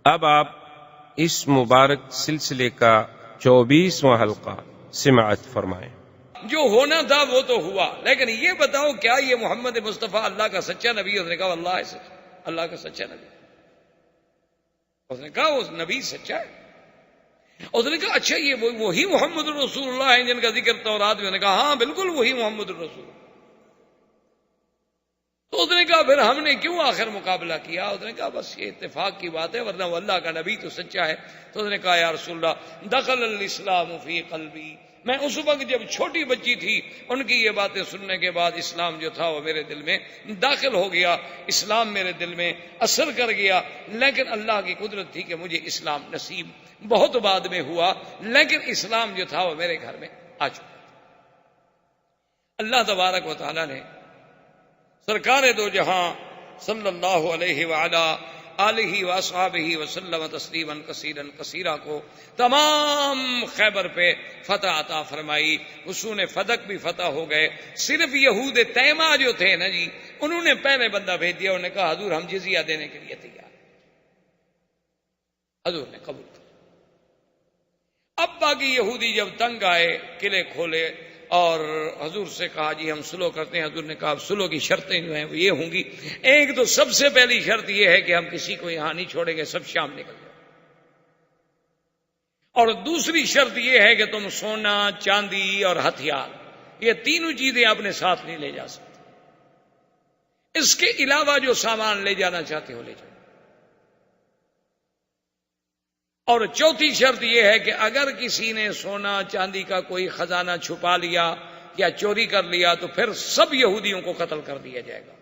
اب آپ اس مبارک سلسلے کا 24واں حلقہ سماعت فرمائیں۔ جو ہونا تھا وہ تو ہوا، لیکن یہ بتاؤ کیا یہ محمد مصطفیٰ اللہ کا سچا نبی؟ اس نے کہا اللہ ہے سچا، اللہ کا سچا نبی۔ اس نے کہا وہ نبی سچا ہے۔ اس نے کہا اچھا یہ وہی محمد الرسول اللہ ہے جن کا ذکر تورات میں؟ نے کہا ہاں بالکل وہی محمد الرسول۔ تو اس نے کہا پھر ہم نے کیوں آخر مقابلہ کیا؟ اس نے کہا بس یہ اتفاق کی بات ہے، ورنہ وہ اللہ کا نبی تو سچا ہے۔ تو اس نے کہا یا رسول اللہ دخل الاسلام فی قلبی، میں اس وقت جب چھوٹی بچی تھی ان کی یہ باتیں سننے کے بعد اسلام جو تھا وہ میرے دل میں داخل ہو گیا، اسلام میرے دل میں اثر کر گیا، لیکن اللہ کی قدرت تھی کہ مجھے اسلام نصیب بہت بعد میں ہوا، لیکن اسلام جو تھا وہ میرے گھر میں آ چکا۔ اللہ تبارک و تعالی نے سرکار دو جہاں صلی اللہ علیہ وعلا آلہ واصحابہ وسلم تسلیما کثیرا کثیرا کو تمام خیبر پہ فتح عطا فرمائی، حصون فدق بھی فتح ہو گئے۔ صرف یہود تیمہ جو تھے نا جی، انہوں نے پہلے بندہ بھیج دیا، انہوں نے کہا حضور ہم جزیہ دینے کے لیے تیار۔ حضور نے قبول کیا۔ اب باقی یہودی جب تنگ آئے، قلعے کھولے اور حضور سے کہا جی ہم سلو کرتے ہیں۔ حضور نے کہا سلو کی شرطیں جو ہیں وہ یہ ہوں گی، ایک تو سب سے پہلی شرط یہ ہے کہ ہم کسی کو یہاں نہیں چھوڑیں گے، سب شام نکل جائیں، اور دوسری شرط یہ ہے کہ تم سونا چاندی اور ہتھیار یہ تینوں چیزیں اپنے ساتھ نہیں لے جا سکتے، اس کے علاوہ جو سامان لے جانا چاہتے ہو لے جاؤ۔ اور چوتھی شرط یہ ہے کہ اگر کسی نے سونا چاندی کا کوئی خزانہ چھپا لیا یا چوری کر لیا تو پھر سب یہودیوں کو قتل کر دیا جائے گا۔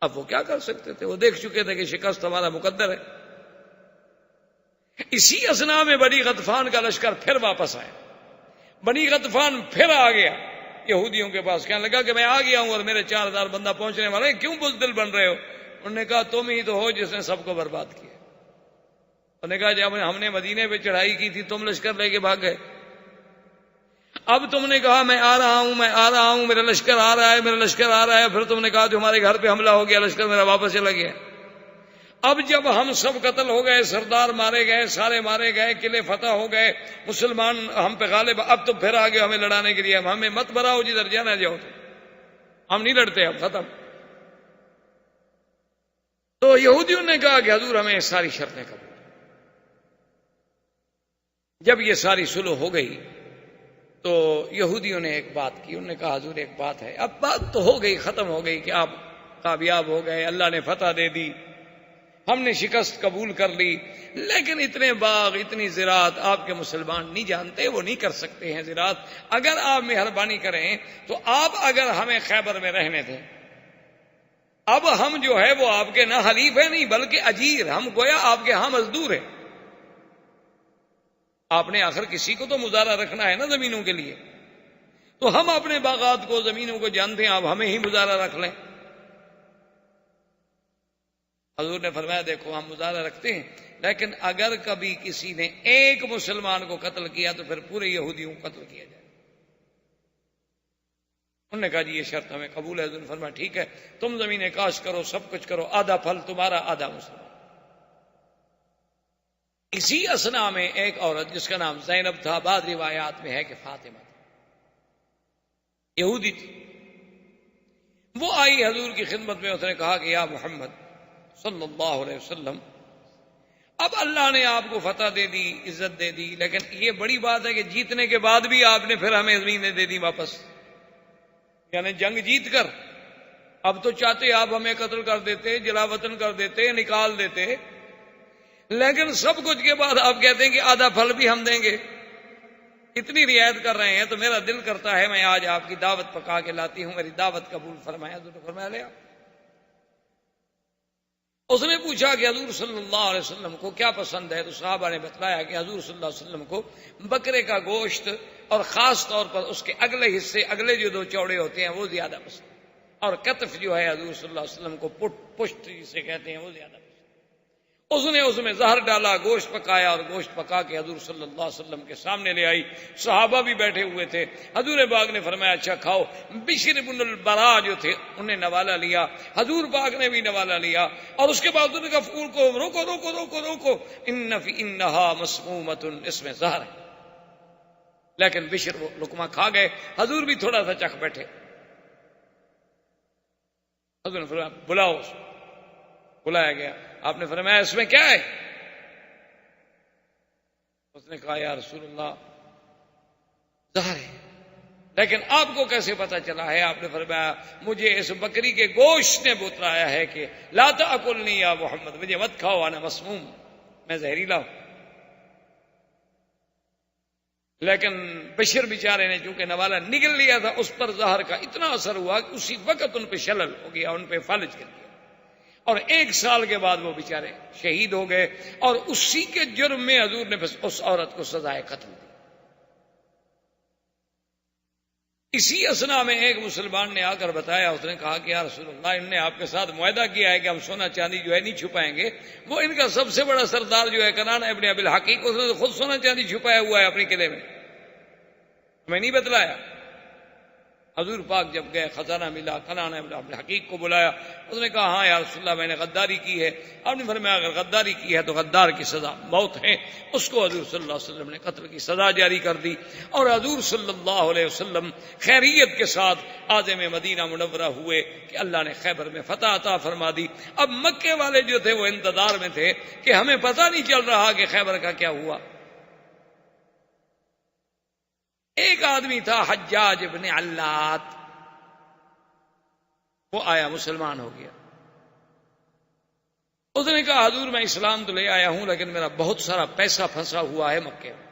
اب وہ کیا کر سکتے تھے؟ وہ دیکھ چکے تھے کہ شکست ہمارا مقدر ہے۔ اسی اثنا میں بنی غطفان کا لشکر پھر واپس آیا۔ بنی غطفان پھر آ گیا یہودیوں کے پاس، کہنے لگا کہ میں آ گیا ہوں اور میرے 4000 بندہ پہنچنے والے، کیوں بزدل بن رہے ہو؟ انہوں نے کہا تم ہی تو ہو جس نے سب کو برباد کیا۔ انہوں نے کہا جب ہم نے مدینے پہ چڑھائی کی تھی تم لشکر لے کے بھاگ گئے، اب تم نے کہا میں آ رہا ہوں، میں آ رہا ہوں، میرا لشکر آ رہا ہے، میرا لشکر آ رہا ہے، پھر تم نے کہا تمہارے گھر پہ حملہ ہو گیا، لشکر میرا واپس چلا گیا۔ اب جب ہم سب قتل ہو گئے، سردار مارے گئے، سارے مارے گئے، قلعے فتح ہو گئے، مسلمان ہم پہ غالب، اب تو پھر آگے ہمیں لڑانے کے لیے ہمیں مت بھراؤ، جدھر جانا جاؤ، ہم نہیں لڑتے، اب ختم۔ تو یہودیوں نے کہا کہ حضور ہمیں ساری شرطیں قبول۔ جب یہ ساری صلح ہو گئی تو یہودیوں نے ایک بات کی، انہوں نے کہا حضور ایک بات ہے، اب بات تو ہو گئی، ختم ہو گئی کہ آپ کامیاب ہو گئے، اللہ نے فتح دے دی، ہم نے شکست قبول کر لی، لیکن اتنے باغ اتنی زراعت آپ کے مسلمان نہیں جانتے، وہ نہیں کر سکتے ہیں زراعت، اگر آپ مہربانی کریں تو آپ اگر ہمیں خیبر میں رہنے دیں، اب ہم جو ہے وہ آپ کے نہ حلیف ہیں نہیں بلکہ اجیر، ہم گویا آپ کے ہاں مزدور ہیں۔ آپ نے آخر کسی کو تو مزارہ رکھنا ہے نا زمینوں کے لیے، تو ہم اپنے باغات کو زمینوں کو جانتے ہیں، آپ ہمیں ہی مزارہ رکھ لیں۔ حضور نے فرمایا دیکھو ہم مزارہ رکھتے ہیں، لیکن اگر کبھی کسی نے ایک مسلمان کو قتل کیا تو پھر پورے یہودیوں کو قتل کیا جائے۔ انہوں نے کہا جی یہ شرط ہمیں قبول ہے۔ حضور نے فرمایا ٹھیک ہے، تم زمینیں کاشت کرو، سب کچھ کرو، آدھا پھل تمہارا آدھا مسلمان۔ اسی اثنا میں ایک عورت جس کا نام زینب تھا، بعض روایات میں ہے کہ فاطمہ تھا، یہودی تھی، وہ آئی حضور کی خدمت میں، اس نے کہا کہ یا محمد صلی اللہ علیہ وسلم اب اللہ نے آپ کو فتح دے دی، عزت دے دی، لیکن یہ بڑی بات ہے کہ جیتنے کے بعد بھی آپ نے پھر ہمیں زمینیں دے دی واپس، یعنی جنگ جیت کر اب تو چاہتے آپ ہمیں قتل کر دیتے، جلا وطن کر دیتے، نکال دیتے، لیکن سب کچھ کے بعد آپ کہتے ہیں کہ آدھا پھل بھی ہم دیں گے، اتنی رعایت کر رہے ہیں تو میرا دل کرتا ہے میں آج آپ کی دعوت پکا کے لاتی ہوں، میری دعوت قبول فرمایا۔ حضور نے فرمایا لے آؤ۔ اس نے پوچھا کہ حضور صلی اللہ علیہ وسلم کو کیا پسند ہے، تو صحابہ نے بتلایا کہ حضور صلی اللہ علیہ وسلم کو بکرے کا گوشت اور خاص طور پر اس کے اگلے حصے، اگلے جو دو چوڑے ہوتے ہیں وہ زیادہ پسند، اور کتف جو ہے حضور صلی اللہ علیہ وسلم کو پشت جسے کہتے ہیں وہ زیادہ پسند۔ اس نے اس میں زہر ڈالا، گوشت پکایا اور گوشت پکا کے حضور صلی اللہ علیہ وسلم کے سامنے لے آئی. صحابہ بھی بیٹھے ہوئے تھے. حضور پاک نے فرمایا اچھا کھاؤ. بشر بن البراء جو تھے انہیں نوالا لیا، حضور پاک نے بھی نوالا لیا، اور اس کے بعد انہوں نے کہا فول کو روکو روکو روکو روکو، انہا مسمومۃ، اس میں زہر ہے. لیکن بشر وہ لقمہ کھا گئے، حضور بھی تھوڑا سا چکھ بیٹھے. حضور نے فرمایا بلاؤ اس کو. بلایا گیا. آپ نے فرمایا اس میں کیا ہے؟ اس نے کہا یا رسول اللہ زہر ہے. لیکن آپ کو کیسے پتا چلا ہے؟ آپ نے فرمایا مجھے اس بکری کے گوشت نے بتلایا ہے کہ لا تاکلنی یا محمد، مجھے مت کھاؤ، انا مسموم، میں زہریلا ہوں. لیکن بشر بیچارے نے چونکہ نوالا نگل لیا تھا، اس پر زہر کا اتنا اثر ہوا کہ اسی وقت ان پہ شلل ہو گیا، ان پہ فالج کر دیا، اور 1 سال کے بعد وہ بیچارے شہید ہو گئے. اور اسی کے جرم میں حضور نے اس عورت کو سزائے قتل دی. اسی اسنا میں ایک مسلمان نے آ کر بتایا، اس نے کہا کہ یا رسول اللہ انہوں نے آپ کے ساتھ معاہدہ کیا ہے کہ ہم سونا چاندی جو ہے نہیں چھپائیں گے. وہ ان کا سب سے بڑا سردار جو ہے کنانہ ابن ابی الحقیق، اس نے خود سونا چاندی چھپایا ہوا ہے اپنے قلعے میں، ہمیں نہیں بتلایا. حضور پاک جب گئے خزانہ ملا، کنانہ ابن ابی الحقیق کو بلایا. اس نے کہا ہاں یا رسول اللہ میں نے غداری کی ہے. آپ نے فرمایا اگر غداری کی ہے تو غدار کی سزا موت ہے. اس کو حضور صلی اللہ علیہ وسلم نے قتل کی سزا جاری کر دی. اور حضور صلی اللہ علیہ وسلم خیریت کے ساتھ عازم مدینہ منورہ ہوئے کہ اللہ نے خیبر میں فتح عطا فرما دی. اب مکے والے جو تھے وہ انتظار میں تھے کہ ہمیں پتہ نہیں چل رہا کہ خیبر کا کیا ہوا. ایک آدمی تھا حجاج ابن علات، وہ آیا مسلمان ہو گیا. اس نے کہا حضور میں اسلام تو لے آیا ہوں لیکن میرا بہت سارا پیسہ پھنسا ہوا ہے مکے میں،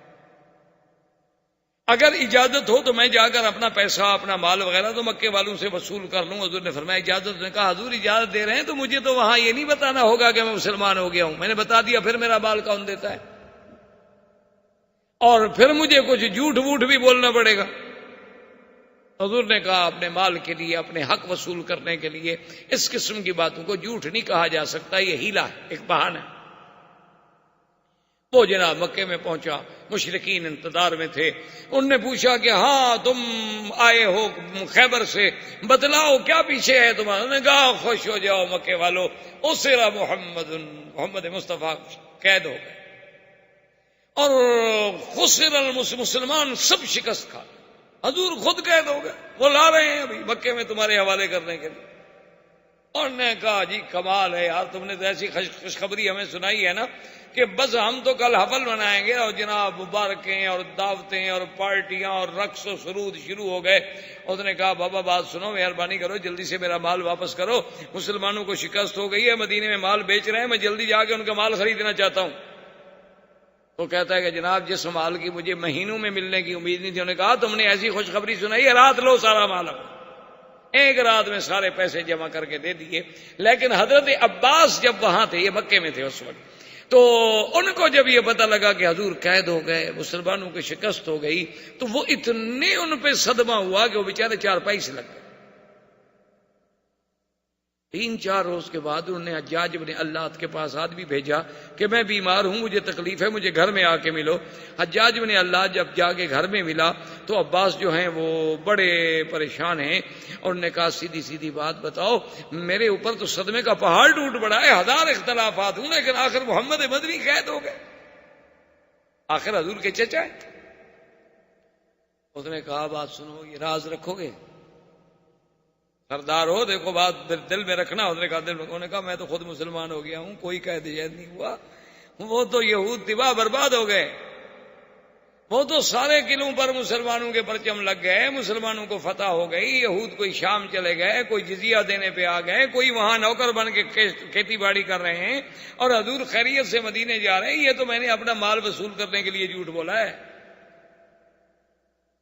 اگر اجازت ہو تو میں جا کر اپنا پیسہ اپنا مال وغیرہ تو مکے والوں سے وصول کر لوں. حضور نے فرمایا اجازت؟ نے کہا حضور اجازت دے رہے ہیں تو مجھے تو وہاں یہ نہیں بتانا ہوگا کہ میں مسلمان ہو گیا ہوں. میں نے بتا دیا پھر میرا مال کون دیتا ہے؟ اور پھر مجھے کچھ جھوٹ ووٹ بھی بولنا پڑے گا. حضور نے کہا اپنے مال کے لیے، اپنے حق وصول کرنے کے لیے اس قسم کی باتوں کو جھوٹ نہیں کہا جا سکتا، یہ ہیلا ہے، ایک بہانہ ہے. وہ جناب مکے میں پہنچا، مشرکین انتظار میں تھے. ان نے پوچھا کہ ہاں تم آئے ہو خیبر سے، بتلاؤ کیا پیچھے ہے تمہارا؟ انہوں نے کہا خوش ہو جاؤ مکے والو، اسرا محمد مصطفیٰ قید ہو گئے، اور خسر مسلمان سب شکست کھا. حضور خود قید ہو گئے، وہ لا رہے ہیں ابھی مکے میں تمہارے حوالے کرنے کے لیے. اور نے کہا جی کمال ہے یار، تم نے تو ایسی خوشخبری ہمیں سنائی ہے نا کہ بس ہم تو کل حفل منائیں گے، اور جناب مبارکیں اور دعوتیں اور پارٹیاں اور رقص و سرود شروع ہو گئے. اس نے کہا بابا بات سنو، مہربانی کرو جلدی سے میرا مال واپس کرو، مسلمانوں کو شکست ہو گئی ہے، مدینے میں مال بیچ رہے ہیں، میں جلدی جا کے ان کا مال خریدنا چاہتا ہوں. وہ کہتا ہے کہ جناب جس مال کی مجھے مہینوں میں ملنے کی امید نہیں تھی. انہوں نے کہا تم نے ایسی خوشخبری سنائی ہے، رات لو سارا مال. ایک رات میں سارے پیسے جمع کر کے دے دیے. لیکن حضرت عباس جب وہاں تھے، یہ مکے میں تھے اس وقت، تو ان کو جب یہ پتہ لگا کہ حضور قید ہو گئے، مسلمانوں کی شکست ہو گئی، تو وہ اتنے ان پہ صدمہ ہوا کہ وہ بیچارے چارپائی سے لگ گئے. 3-4 روز کے بعد انہوں نے حجاج بن علات کے پاس آدمی بھیجا کہ میں بیمار ہوں، مجھے تکلیف ہے، مجھے گھر میں آ کے ملو. حجاج بن علات جب جا کے گھر میں ملا تو عباس جو ہیں وہ بڑے پریشان ہیں، اور انہوں نے کہا سیدھی سیدھی بات بتاؤ، میرے اوپر تو صدمے کا پہاڑ ٹوٹ پڑا ہے، 1000 اختلافات ہوں، لیکن آخر محمد مدنی قید ہو گئے، آخر حضور کے چچا ہے. اس نے کہا بات سنو، یہ راز رکھو گے؟ سردار ہو، دیکھو بات دل میں رکھنا. انہوں نے کہا دل میں. انہوں نے کہا میں تو خود مسلمان ہو گیا ہوں، کوئی قید جید نہیں ہوا. وہ تو یہود تباہ برباد ہو گئے، وہ تو سارے قلعوں پر مسلمانوں کے پرچم لگ گئے، مسلمانوں کو فتح ہو گئی. یہود کوئی شام چلے گئے، کوئی جزیہ دینے پہ آ گئے، کوئی وہاں نوکر بن کے کھیتی باڑی کر رہے ہیں، اور حضور خیریت سے مدینے جا رہے ہیں. یہ تو میں نے اپنا مال وصول کرنے کے لیے جھوٹ بولا ہے.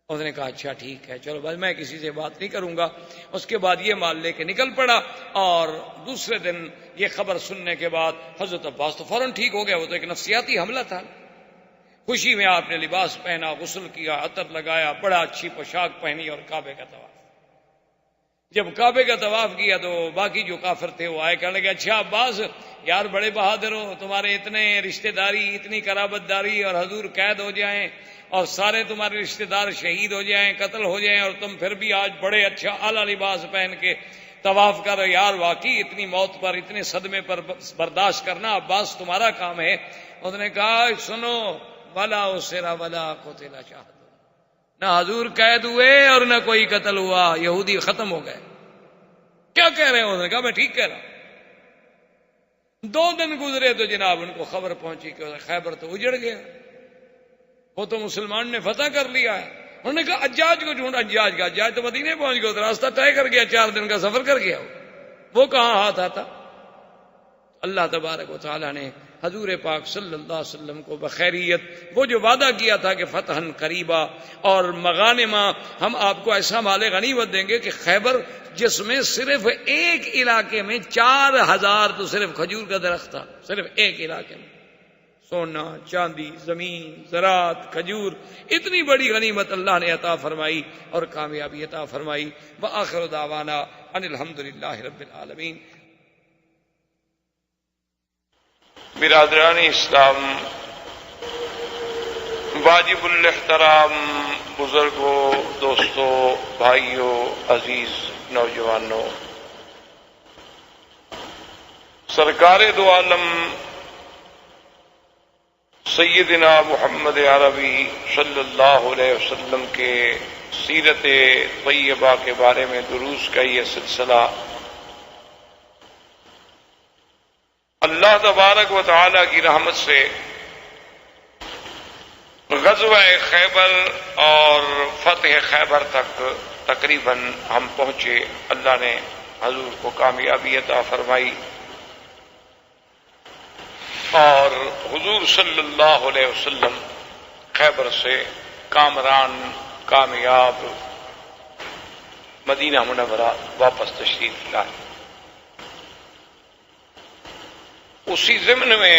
اس نے کہا اچھا ٹھیک ہے، چلو بس میں کسی سے بات نہیں کروں گا. اس کے بعد یہ مال لے کے نکل پڑا، اور دوسرے دن یہ خبر سننے کے بعد حضرت عباس تو فوراً ٹھیک ہو گیا. وہ تو ایک نفسیاتی حملہ تھا. خوشی میں آپ نے لباس پہنا، غسل کیا، عطر لگایا، بڑا اچھی پوشاک پہنی اور کعبے کا طواف. جب کعبے کا طواف کیا تو باقی جو کافر تھے وہ آئے، کہنے لگے اچھا عباس یار بڑے بہادر ہو، تمہارے اتنے رشتہ داری، اتنی قرابت داری، اور حضور قید ہو جائیں اور سارے تمہارے رشتہ دار شہید ہو جائیں، قتل ہو جائیں، اور تم پھر بھی آج بڑے اچھا اعلیٰ لباس پہن کے طواف کر رہے، یار واقعی اتنی موت پر، اتنے صدمے پر برداشت کرنا عباس تمہارا کام ہے۔ اس نے کہا سنو، ولا اسرا ولا قتل شہید، نہ حضور قید ہوئے اور نہ کوئی قتل ہوا، یہودی ختم ہو گئے۔ کیا کہہ رہے ہیں؟ انہوں نے کہا میں ٹھیک کہہ رہا ہوں۔ 2 دن گزرے تو جناب ان کو خبر پہنچی کہ خیبر تو اجڑ گیا، وہ تو مسلمان نے فتح کر لیا ہے۔ انہوں نے کہا حجاج کو ڈھونڈ، حجاج کا، حجاج تو مدینے پہنچ گیا، تو راستہ طے کر گیا، 4 دن کا سفر کر گیا، وہ کہاں ہاتھ آتا۔ اللہ تبارک و تعالیٰ نے حضور پاک صلی اللہ علیہ وسلم کو بخیریت وہ جو وعدہ کیا تھا کہ فتحً قریبا اور مغانما، ہم آپ کو ایسا مال غنیمت دیں گے کہ خیبر جس میں صرف ایک علاقے میں 4000 تو صرف کھجور کا درخت تھا، صرف ایک علاقے میں، سونا چاندی زمین زراعت کھجور، اتنی بڑی غنیمت اللہ نے عطا فرمائی اور کامیابی عطا فرمائی۔ وآخر دعوانا ان الحمدللہ رب العالمین۔ برادران اسلام، واجب الاحترام بزرگوں، دوستوں، بھائیوں، عزیز نوجوانوں، سرکار دو عالم سیدنا محمد عربی صلی اللہ علیہ وسلم کے سیرت طیبہ کے بارے میں دروس کا یہ سلسلہ اللہ تبارک و تعالی کی رحمت سے غزوہ خیبر اور فتح خیبر تک تقریباً ہم پہنچے۔ اللہ نے حضور کو کامیابی عطا فرمائی اور حضور صلی اللہ علیہ وسلم خیبر سے کامران کامیاب مدینہ منورہ واپس تشریف لائے۔ اسی ضمن میں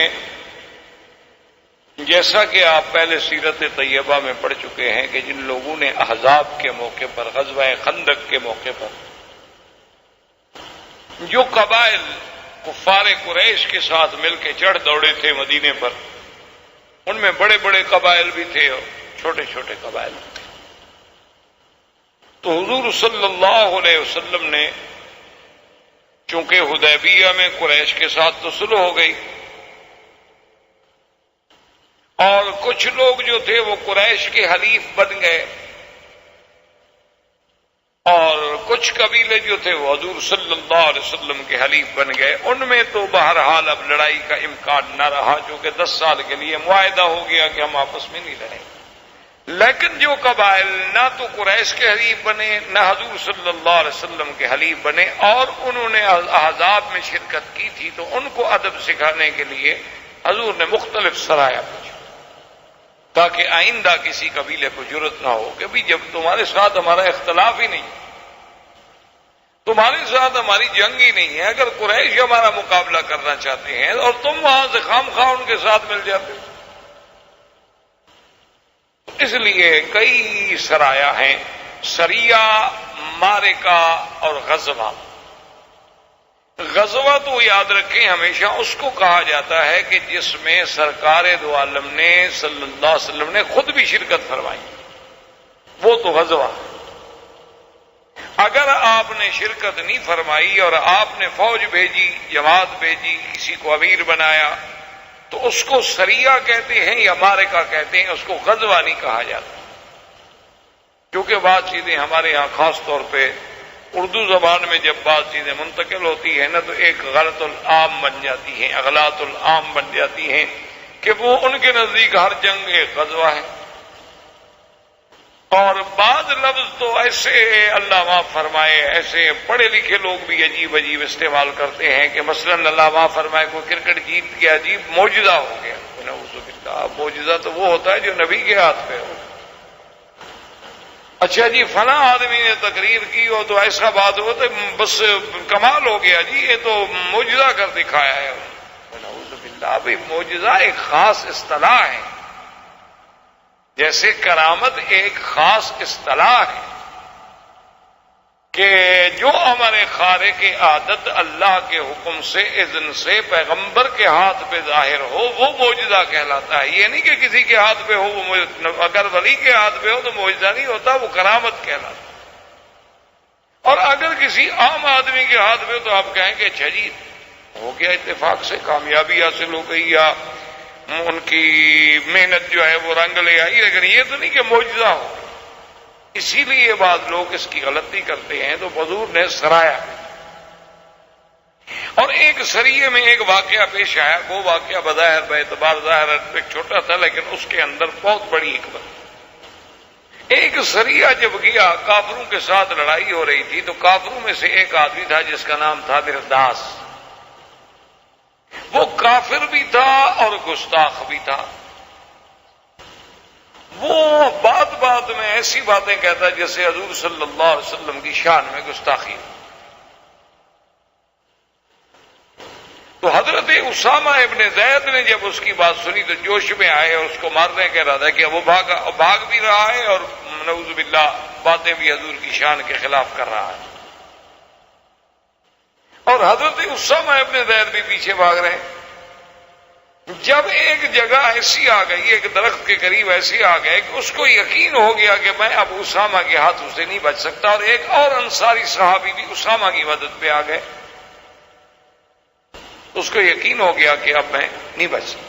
جیسا کہ آپ پہلے سیرت طیبہ میں پڑھ چکے ہیں کہ جن لوگوں نے احزاب کے موقع پر، غزوہ خندق کے موقع پر جو قبائل کفار قریش کے ساتھ مل کے چڑھ دوڑے تھے مدینے پر، ان میں بڑے بڑے قبائل بھی تھے اور چھوٹے چھوٹے قبائل بھی تھے۔ تو حضور صلی اللہ علیہ وسلم نے چونکہ حدیبیہ میں قریش کے ساتھ تو صلح ہو گئی اور کچھ لوگ جو تھے وہ قریش کے حلیف بن گئے اور کچھ قبیلے جو تھے وہ حضور صلی اللہ علیہ وسلم کے حلیف بن گئے، ان میں تو بہرحال اب لڑائی کا امکان نہ رہا، چونکہ 10 سال کے لیے معاہدہ ہو گیا کہ ہم آپس میں نہیں لڑیں۔ لیکن جو قبائل نہ تو قریش کے حلیف بنے نہ حضور صلی اللہ علیہ وسلم کے حلیف بنے اور انہوں نے احزاب میں شرکت کی تھی، تو ان کو ادب سکھانے کے لیے حضور نے مختلف سرایا بھیجا تاکہ آئندہ کسی قبیلے کو جرأت نہ ہو کہ بھی جب تمہارے ساتھ ہمارا اختلاف ہی نہیں، تمہارے ساتھ ہماری جنگ ہی نہیں ہے، اگر قریش ہمارا مقابلہ کرنا چاہتے ہیں اور تم وہاں سے خام خواہ ان کے ساتھ مل جاتے ہو۔ اس لیے کئی سرایا ہیں، سریہ، معرکہ اور غزوہ۔ غزوہ تو یاد رکھیں ہمیشہ اس کو کہا جاتا ہے کہ جس میں سرکار دو عالم نے صلی اللہ علیہ وسلم نے خود بھی شرکت فرمائی، وہ تو غزوہ۔ اگر آپ نے شرکت نہیں فرمائی اور آپ نے فوج بھیجی، جماعت بھیجی، کسی کو امیر بنایا، تو اس کو سریہ کہتے ہیں یا معرکہ کہتے ہیں، اس کو غزوہ نہیں کہا جاتا۔ کیونکہ بعض چیزیں ہمارے ہاں خاص طور پہ اردو زبان میں جب بعض چیزیں منتقل ہوتی ہیں نا تو ایک غلط العام بن جاتی ہیں، اغلاط العام بن جاتی ہیں کہ وہ ان کے نزدیک ہر جنگ ایک غزوہ ہے۔ اور بعض لفظ تو ایسے اللہ معاف فرمائے، ایسے پڑھے لکھے لوگ بھی عجیب عجیب استعمال کرتے ہیں کہ مثلا اللہ معاف فرمائے کوئی کرکٹ جیت گیا، عجیب معجزہ ہو گیا۔ نعوذ باللہ، معجزہ تو وہ ہوتا ہے جو نبی کے ہاتھ پہ ہو۔ اچھا جی فلاں آدمی نے تقریر کی ہو تو ایسا بات ہو تو بس کمال ہو گیا جی، یہ تو معجزہ کر دکھایا ہے۔ نعوذ باللہ، بھائی معجزہ ایک خاص اصطلاح ہے، جیسے کرامت ایک خاص اصطلاح ہے کہ جو ہمارے خارق عادت اللہ کے حکم سے اذن سے پیغمبر کے ہاتھ پہ ظاہر ہو وہ معجزہ کہلاتا ہے. یہ نہیں کہ کسی کے ہاتھ پہ ہو وہ اگر ولی کے ہاتھ پہ ہو تو معجزہ نہیں ہوتا, وہ کرامت کہلاتا ہے. اور اگر کسی عام آدمی کے ہاتھ پہ ہو تو آپ کہیں گے اچھا جی ہو گیا, اتفاق سے کامیابی حاصل ہو گئی یا ان کی محنت جو ہے وہ رنگ لے آئی, لیکن یہ تو نہیں کہ معجزہ ہو. اسی لیے بعض لوگ اس کی غلطی کرتے ہیں. تو حضور نے سرایا اور ایک سریے میں ایک واقعہ پیش آیا. وہ واقعہ بظاہر باعتبار ظاہر ایک چھوٹا تھا لیکن اس کے اندر بہت بڑی حکمت. ایک سریہ جب گیا کافروں کے ساتھ لڑائی ہو رہی تھی تو کافروں میں سے ایک آدمی تھا جس کا نام تھا مرداس. وہ کافر بھی تھا اور گستاخ بھی تھا. وہ بات بات میں ایسی باتیں کہتا جیسے حضور صلی اللہ علیہ وسلم کی شان میں گستاخی. تو حضرت اسامہ ابن زید نے جب اس کی بات سنی تو جوش میں آئے اور اس کو مارنے کا ارادہ کیا. وہ بھاگ بھی رہا ہے اور نعوذ باللہ باتیں بھی حضور کی شان کے خلاف کر رہا ہے. اور حضرت اسامہ ابن زید بھی پیچھے بھاگ رہے ہیں. جب ایک جگہ ایسی آ گئی, ایک درخت کے قریب ایسی آ گئے کہ اس کو یقین ہو گیا کہ میں اب اسامہ کے ہاتھوں سے نہیں بچ سکتا, اور ایک اور انصاری صحابی بھی اسامہ کی مدد پہ آ گئے. اس کو یقین ہو گیا کہ اب میں نہیں بچ سکتا.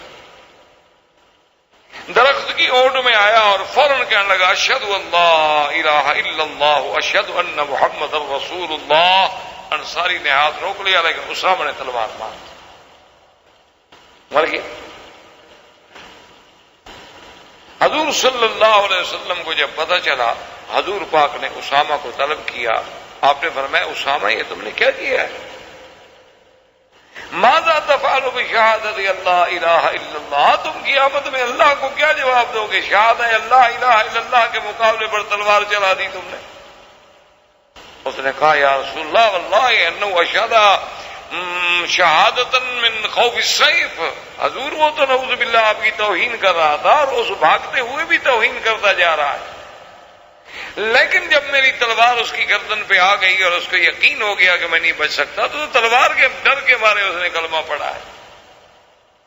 درخت کی اوٹ میں آیا اور فوراً کہنے لگا اشہد ان لا الہ الا اللہ اشہد ان محمد رسول اللہ. انصاری نے ہاتھ روک لیا لیکن اسامہ نے تلوار مر گیا. حضور صلی اللہ علیہ وسلم کو جب پتہ چلا حضور پاک نے اسامہ کو طلب کیا. آپ نے فرمایا اسامہ یہ تم نے کیا کیا ہے؟ ماذا تفعل بشہادت اللہ الہ الا اللہ. تم قیامت میں اللہ کو کیا جواب دو گے؟ شہادت اللہ الہ الا اللہ کے مقابلے پر تلوار چلا دی تم نے. اس نے کہا یا رسول اللہ واللہ انہ اشہد شہادتا من خوف السیف. حضور وہ تو نعوذ باللہ آپ کی توہین کر رہا تھا اور اس بھاگتے ہوئے بھی توہین کرتا جا رہا ہے, لیکن جب میری تلوار اس کی گردن پہ آ گئی اور اس کو یقین ہو گیا کہ میں نہیں بچ سکتا تو تلوار کے ڈر کے مارے اس نے کلمہ پڑھا ہے.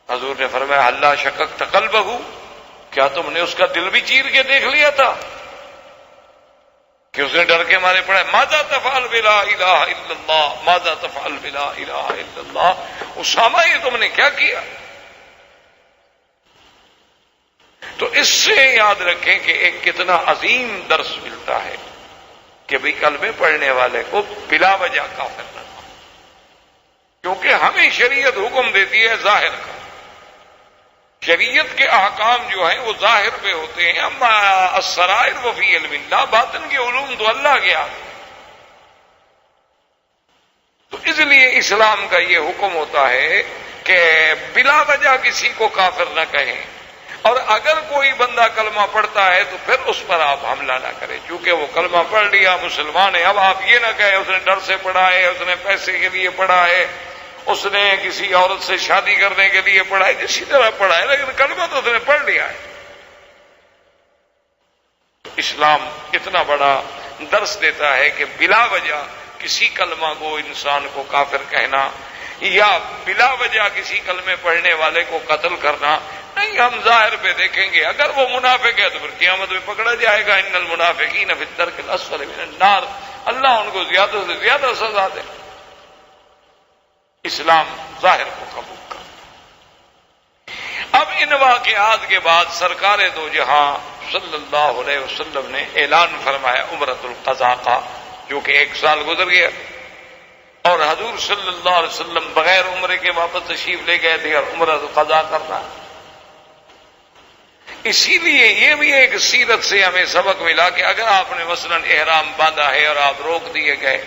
حضور نے فرمایا اللہ شککت قلبہ, کیا تم نے اس کا دل بھی چیر کے دیکھ لیا تھا کہ اس نے ڈر کے مارے پڑھا ہے؟ ماذا تفعل بلا الہ الا اللہ, ماذا تفعل بلا الہ الا اللہ. اسامہ یہ تم نے کیا کیا؟ تو اس سے یاد رکھیں کہ ایک کتنا عظیم درس ملتا ہے کہ بھئی کلمے پڑھنے والے کو بلا وجہ کافر نہ ہو, کیونکہ ہمیں شریعت حکم دیتی ہے ظاہر کا. شریعت کے احکام جو ہیں وہ ظاہر پہ ہوتے ہیں. اما السرائر وفی علم اللہ, باطن کے علوم تو اللہ کے آگے. تو اس لیے اسلام کا یہ حکم ہوتا ہے کہ بلا وجہ کسی کو کافر نہ کہیں, اور اگر کوئی بندہ کلمہ پڑھتا ہے تو پھر اس پر آپ حملہ نہ کریں, کیونکہ وہ کلمہ پڑھ لیا مسلمان ہے. اب آپ یہ نہ کہیں اس نے ڈر سے پڑھا ہے, اس نے پیسے کے لیے پڑھا ہے, اس نے کسی عورت سے شادی کرنے کے لیے پڑھا ہے, کسی طرح پڑھا ہے, لیکن کلمہ تو اس نے پڑھ لیا ہے. اسلام اتنا بڑا درس دیتا ہے کہ بلا وجہ کسی کلمہ کو انسان کو کافر کہنا یا بلا وجہ کسی کلمے پڑھنے والے کو قتل کرنا نہیں. ہم ظاہر پہ دیکھیں گے, اگر وہ منافق ہے تو پھر قیامت میں پکڑا جائے گا. ان المنافقین فی الدرک الاسفل من النار, اللہ ان کو زیادہ سے زیادہ سزا دے. اسلام ظاہر کو قبول کر. اب ان واقعات کے بعد سرکار دو جہاں صلی اللہ علیہ وسلم نے اعلان فرمایا عمرۃ القضاء کا, جو کہ 1 سال گزر گیا, اور حضور صلی اللہ علیہ وسلم بغیر عمرے کے واپس تشریف لے گئے تھے اور عمرۃ القضاء کرنا. اسی لیے یہ بھی ایک سیرت سے ہمیں سبق ملا کہ اگر آپ نے مثلا احرام باندھا ہے اور آپ روک دیے گئے,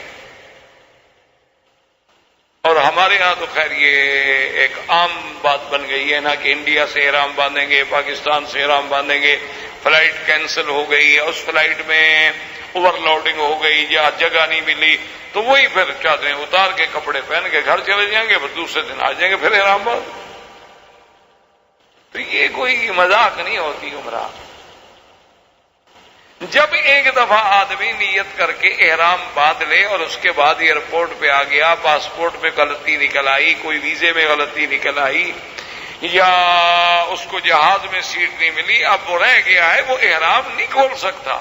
اور ہمارے ہاں تو خیر یہ ایک عام بات بن گئی ہے نا کہ انڈیا سے احرام باندھیں گے, پاکستان سے احرام باندھیں گے, فلائٹ کینسل ہو گئی, اس فلائٹ میں اوور لوڈنگ ہو گئی یا جگہ نہیں ملی, تو وہی پھر چادریں اتار کے کپڑے پہن کے گھر چلے جائیں گے, پھر دوسرے دن آ جائیں گے پھر احرام باندھ. تو یہ کوئی مذاق نہیں ہوتی عمرہ. جب ایک دفعہ آدمی نیت کر کے احرام باندھ لے اور اس کے بعد ایئرپورٹ پہ آ گیا، پاسپورٹ میں غلطی نکل آئی، کوئی ویزے میں غلطی نکل آئی، یا اس کو جہاز میں سیٹ نہیں ملی، اب وہ رہ گیا ہے، وہ احرام نہیں کھول سکتا،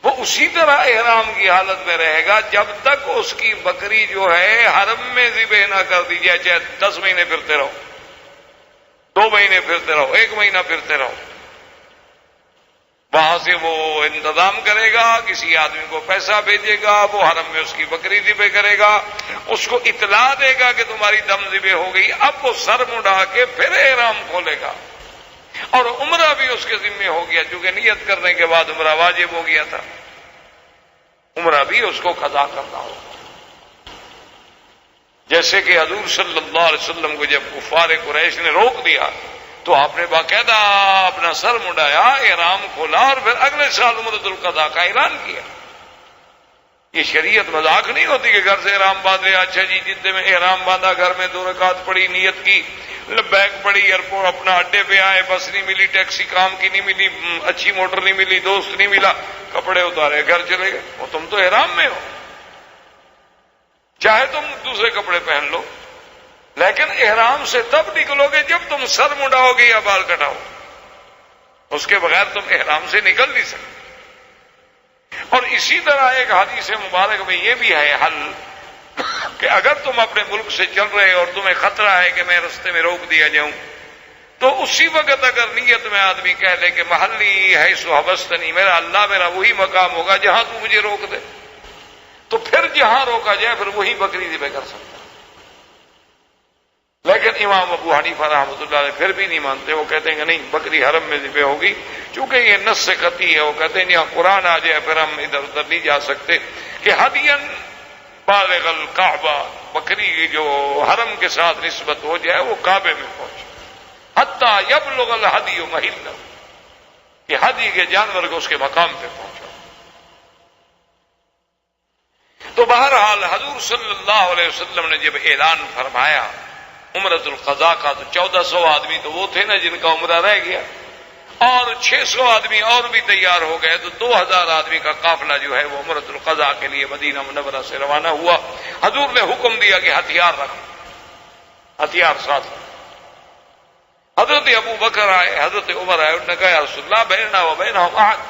وہ اسی طرح احرام کی حالت میں رہے گا جب تک اس کی بکری جو ہے حرم میں ذبح نہ کر دی جائے، چاہے 10 مہینے پھرتے رہو، 2 مہینے پھرتے رہو، 1 مہینہ پھرتے رہو، وہاں سے وہ انتظام کرے گا، کسی آدمی کو پیسہ بھیجے گا، وہ حرم میں اس کی بکری ذبح کرے گا، اس کو اطلاع دے گا کہ تمہاری دم ذبح ہو گئی، اب وہ سر مڑا کے پھر احرام کھولے گا، اور عمرہ بھی اس کے ذمہ ہو گیا، چونکہ نیت کرنے کے بعد عمرہ واجب ہو گیا تھا، عمرہ بھی اس کو قضا کرنا ہوگا۔ جیسے کہ حضور صلی اللہ علیہ وسلم کو جب کفار قریش نے روک دیا تو آپ نے باقاعدہ اپنا سر مڈایا، احرام کھولا، اور پھر اگلے سال عمرۃ القضاء کا اعلان کیا۔ یہ شریعت مذاق نہیں ہوتی کہ گھر سے احرام باندھ لیا، اچھا جی جتنے میں احرام باندھا، گھر میں 2 رکعت پڑھی، نیت کی، لبیک پڑھی، ایئرپورٹ اپنا اڈے پہ آئے، بس نہیں ملی، ٹیکسی کام کی نہیں ملی، اچھی موٹر نہیں ملی، دوست نہیں ملا، کپڑے اتارے گھر چلے گئے، وہ تم تو احرام میں ہو، چاہے تم دوسرے کپڑے پہن لو، لیکن احرام سے تب نکلو گے جب تم سر مڈاؤ گے یا بال کٹاؤ، اس کے بغیر تم احرام سے نکل نہیں سکتے۔ اور اسی طرح ایک حدیث مبارک میں یہ بھی ہے حل کہ اگر تم اپنے ملک سے چل رہے اور تمہیں خطرہ ہے کہ میں رستے میں روک دیا جاؤں، تو اسی وقت اگر نیت میں آدمی کہہ لے کہ محلی ہے سو حبستنی، میرا اللہ میرا وہی مقام ہوگا جہاں تو مجھے روک دے، تو پھر جہاں روکا جائے پھر وہی بکری ذبح کر سکتا۔ لیکن امام ابو حنیفہ رحمۃ اللہ علیہ پھر بھی نہیں مانتے، وہ کہتے ہیں کہ نہیں، بکری حرم میں ذبح ہوگی، چونکہ یہ نص سے قطعی ہے، وہ کہتے ہیں یہاں قرآن آ جائے پھر ہم ادھر ادھر نہیں جا سکتے، کہ ہدین بالغ الکعبہ، بکری جو حرم کے ساتھ نسبت ہو جائے وہ کعبے میں پہنچے، حتی یبلغ الہدی محلہ، کہ ہدی کے جانور کو اس کے مقام پہ پہنچا۔ تو بہرحال حضور صلی اللہ علیہ وسلم نے جب اعلان فرمایا عمرۃ القضاء کا، تو 1400 آدمی تو وہ تھے نا جن کا عمرہ رہ گیا، اور 600 آدمی اور بھی تیار ہو گئے، تو 2000 آدمی کا قافلہ جو ہے وہ عمرۃ القضاء کے لیے مدینہ منورہ سے روانہ ہوا۔ حضور نے حکم دیا کہ ہتھیار رکھو، ہتھیار ساتھ۔ حضرت ابو بکر آئے، حضرت عمر آئے، انہوں نے کہا یا رسول اللہ بیننا و بینہم عہد،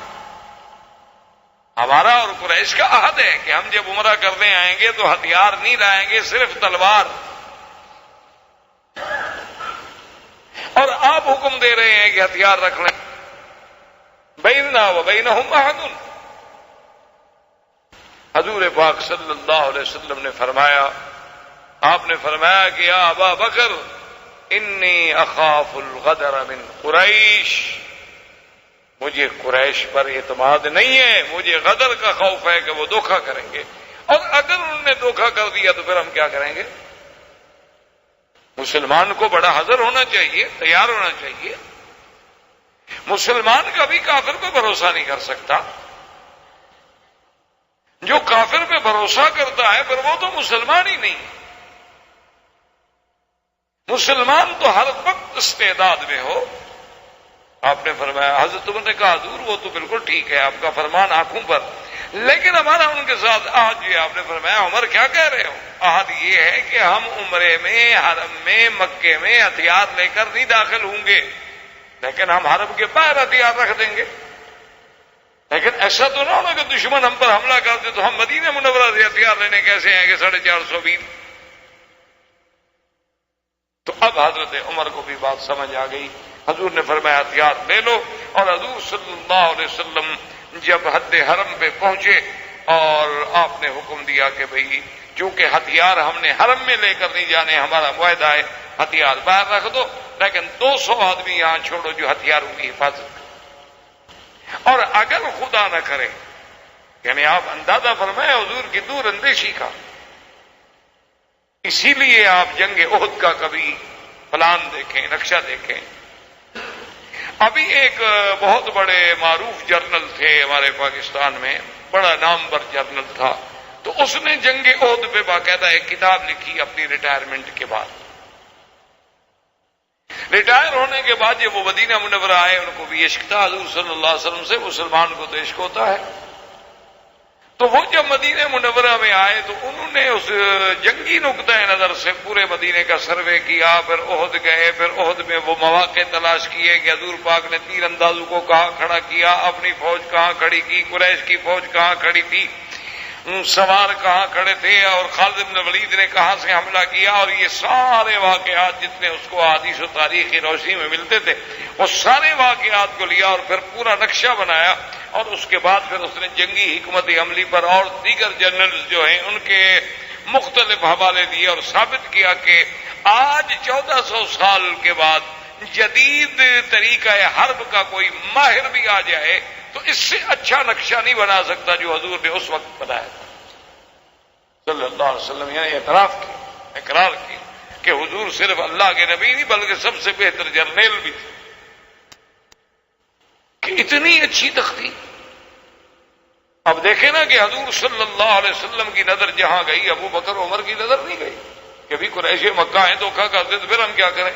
ہمارا اور قریش کا عہد ہے کہ ہم جب عمرہ کرنے آئیں گے تو ہتھیار نہیں لائیں گے، صرف تلوار، اور آپ حکم دے رہے ہیں کہ ہتھیار رکھ لیں۔ بیننا و بینہم عہد، حضور پاک صلی اللہ علیہ وسلم نے فرمایا، آپ نے فرمایا کہ یا ابا بکر انی اخاف الغدر من قریش، مجھے قریش پر اعتماد نہیں ہے، مجھے غدر کا خوف ہے کہ وہ دھوکہ کریں گے، اور اگر انہوں نے دھوکہ کر دیا تو پھر ہم کیا کریں گے؟ مسلمان کو بڑا حذر ہونا چاہیے، تیار ہونا چاہیے۔ مسلمان کبھی کافر پہ بھروسہ نہیں کر سکتا، جو کافر پہ بھروسہ کرتا ہے پھر وہ تو مسلمان ہی نہیں۔ مسلمان تو ہر وقت استعداد میں ہو۔ آپ نے فرمایا، حضرت عمر نے کہا حضور وہ تو بالکل ٹھیک ہے، آپ کا فرمان آنکھوں پر، لیکن ہمارا ان کے ساتھ عہد یہ، آپ نے فرمایا عمر کیا کہہ رہے ہو؟ عہد یہ ہے کہ ہم عمرے میں، حرم میں، مکے میں ہتھیار لے کر نہیں داخل ہوں گے، لیکن ہم حرم کے باہر ہتھیار رکھ دیں گے۔ لیکن ایسا تو نہ ہونا کہ دشمن ہم پر حملہ کرتے تو ہم مدینہ منورہ سے ہتھیار لینے کیسے آئیں گے 450 ویر؟ تو اب حضرت عمر کو بھی بات سمجھ آ گئی، حضور نے فرمایا ہتھیار لے لو، اور حضور صلی اللہ علیہ وسلم جب حد حرم پہ پہنچے اور آپ نے حکم دیا کہ بھئی چونکہ ہتھیار ہم نے حرم میں لے کر نہیں جانے، ہمارا معاہدہ ہے، ہتھیار باہر رکھ دو، لیکن 200 آدمی یہاں چھوڑو جو ہتھیاروں کی حفاظت کریں، اور اگر خدا نہ کرے، یعنی آپ اندازہ فرمائیں حضور کی دور اندیشی کا، اسی لیے آپ جنگ احد کا کبھی پلان دیکھیں، نقشہ دیکھیں۔ ابھی ایک بہت بڑے معروف جرنل تھے ہمارے پاکستان میں، بڑا نامور جرنل تھا، تو اس نے جنگ احد پہ باقاعدہ ایک کتاب لکھی اپنی ریٹائرمنٹ کے بعد۔ ریٹائر ہونے کے بعد جب وہ مدینہ منورہ آئے ان کو بھی عشق تھا حضور صلی اللہ علیہ وسلم سے، مسلمان کو تو عشق ہوتا ہے. تو وہ جب مدینہ منورہ میں آئے تو انہوں نے اس جنگی نقطۂ نظر سے پورے مدینے کا سروے کیا، پھر احد گئے، پھر احد میں وہ مواقع تلاش کیے کہ حضور پاک نے تیر اندازوں کو کہاں کھڑا کیا، اپنی فوج کہاں کھڑی کی، قریش کی فوج کہاں کھڑی تھی، سوار کہاں کھڑے تھے، اور خالد بن ولید نے کہاں سے حملہ کیا، اور یہ سارے واقعات جتنے اس کو حدیث و تاریخ کی روشنی میں ملتے تھے وہ سارے واقعات کو لیا اور پھر پورا نقشہ بنایا. اور اس کے بعد پھر اس نے جنگی حکمت عملی پر اور دیگر جنرلز جو ہیں ان کے مختلف حوالے دیے اور ثابت کیا کہ آج 1400 سال کے بعد جدید طریقہ حرب کا کوئی ماہر بھی آ جائے تو اس سے اچھا نقشہ نہیں بنا سکتا جو حضور نے اس وقت بنایا تھا صلی اللہ علیہ وسلم. یعنی اعتراف کیا، اقرار کیا کہ حضور صرف اللہ کے نبی نہیں بلکہ سب سے بہتر جرنیل بھی تھے. کہ اتنی اچھی تختی. اب دیکھیں نا کہ حضور صلی اللہ علیہ وسلم کی نظر جہاں گئی ابو بکر عمر کی نظر نہیں گئی. کبھی قریش مکہ ہیں دھوکہ کرتے تو پھر ہم کیا کریں.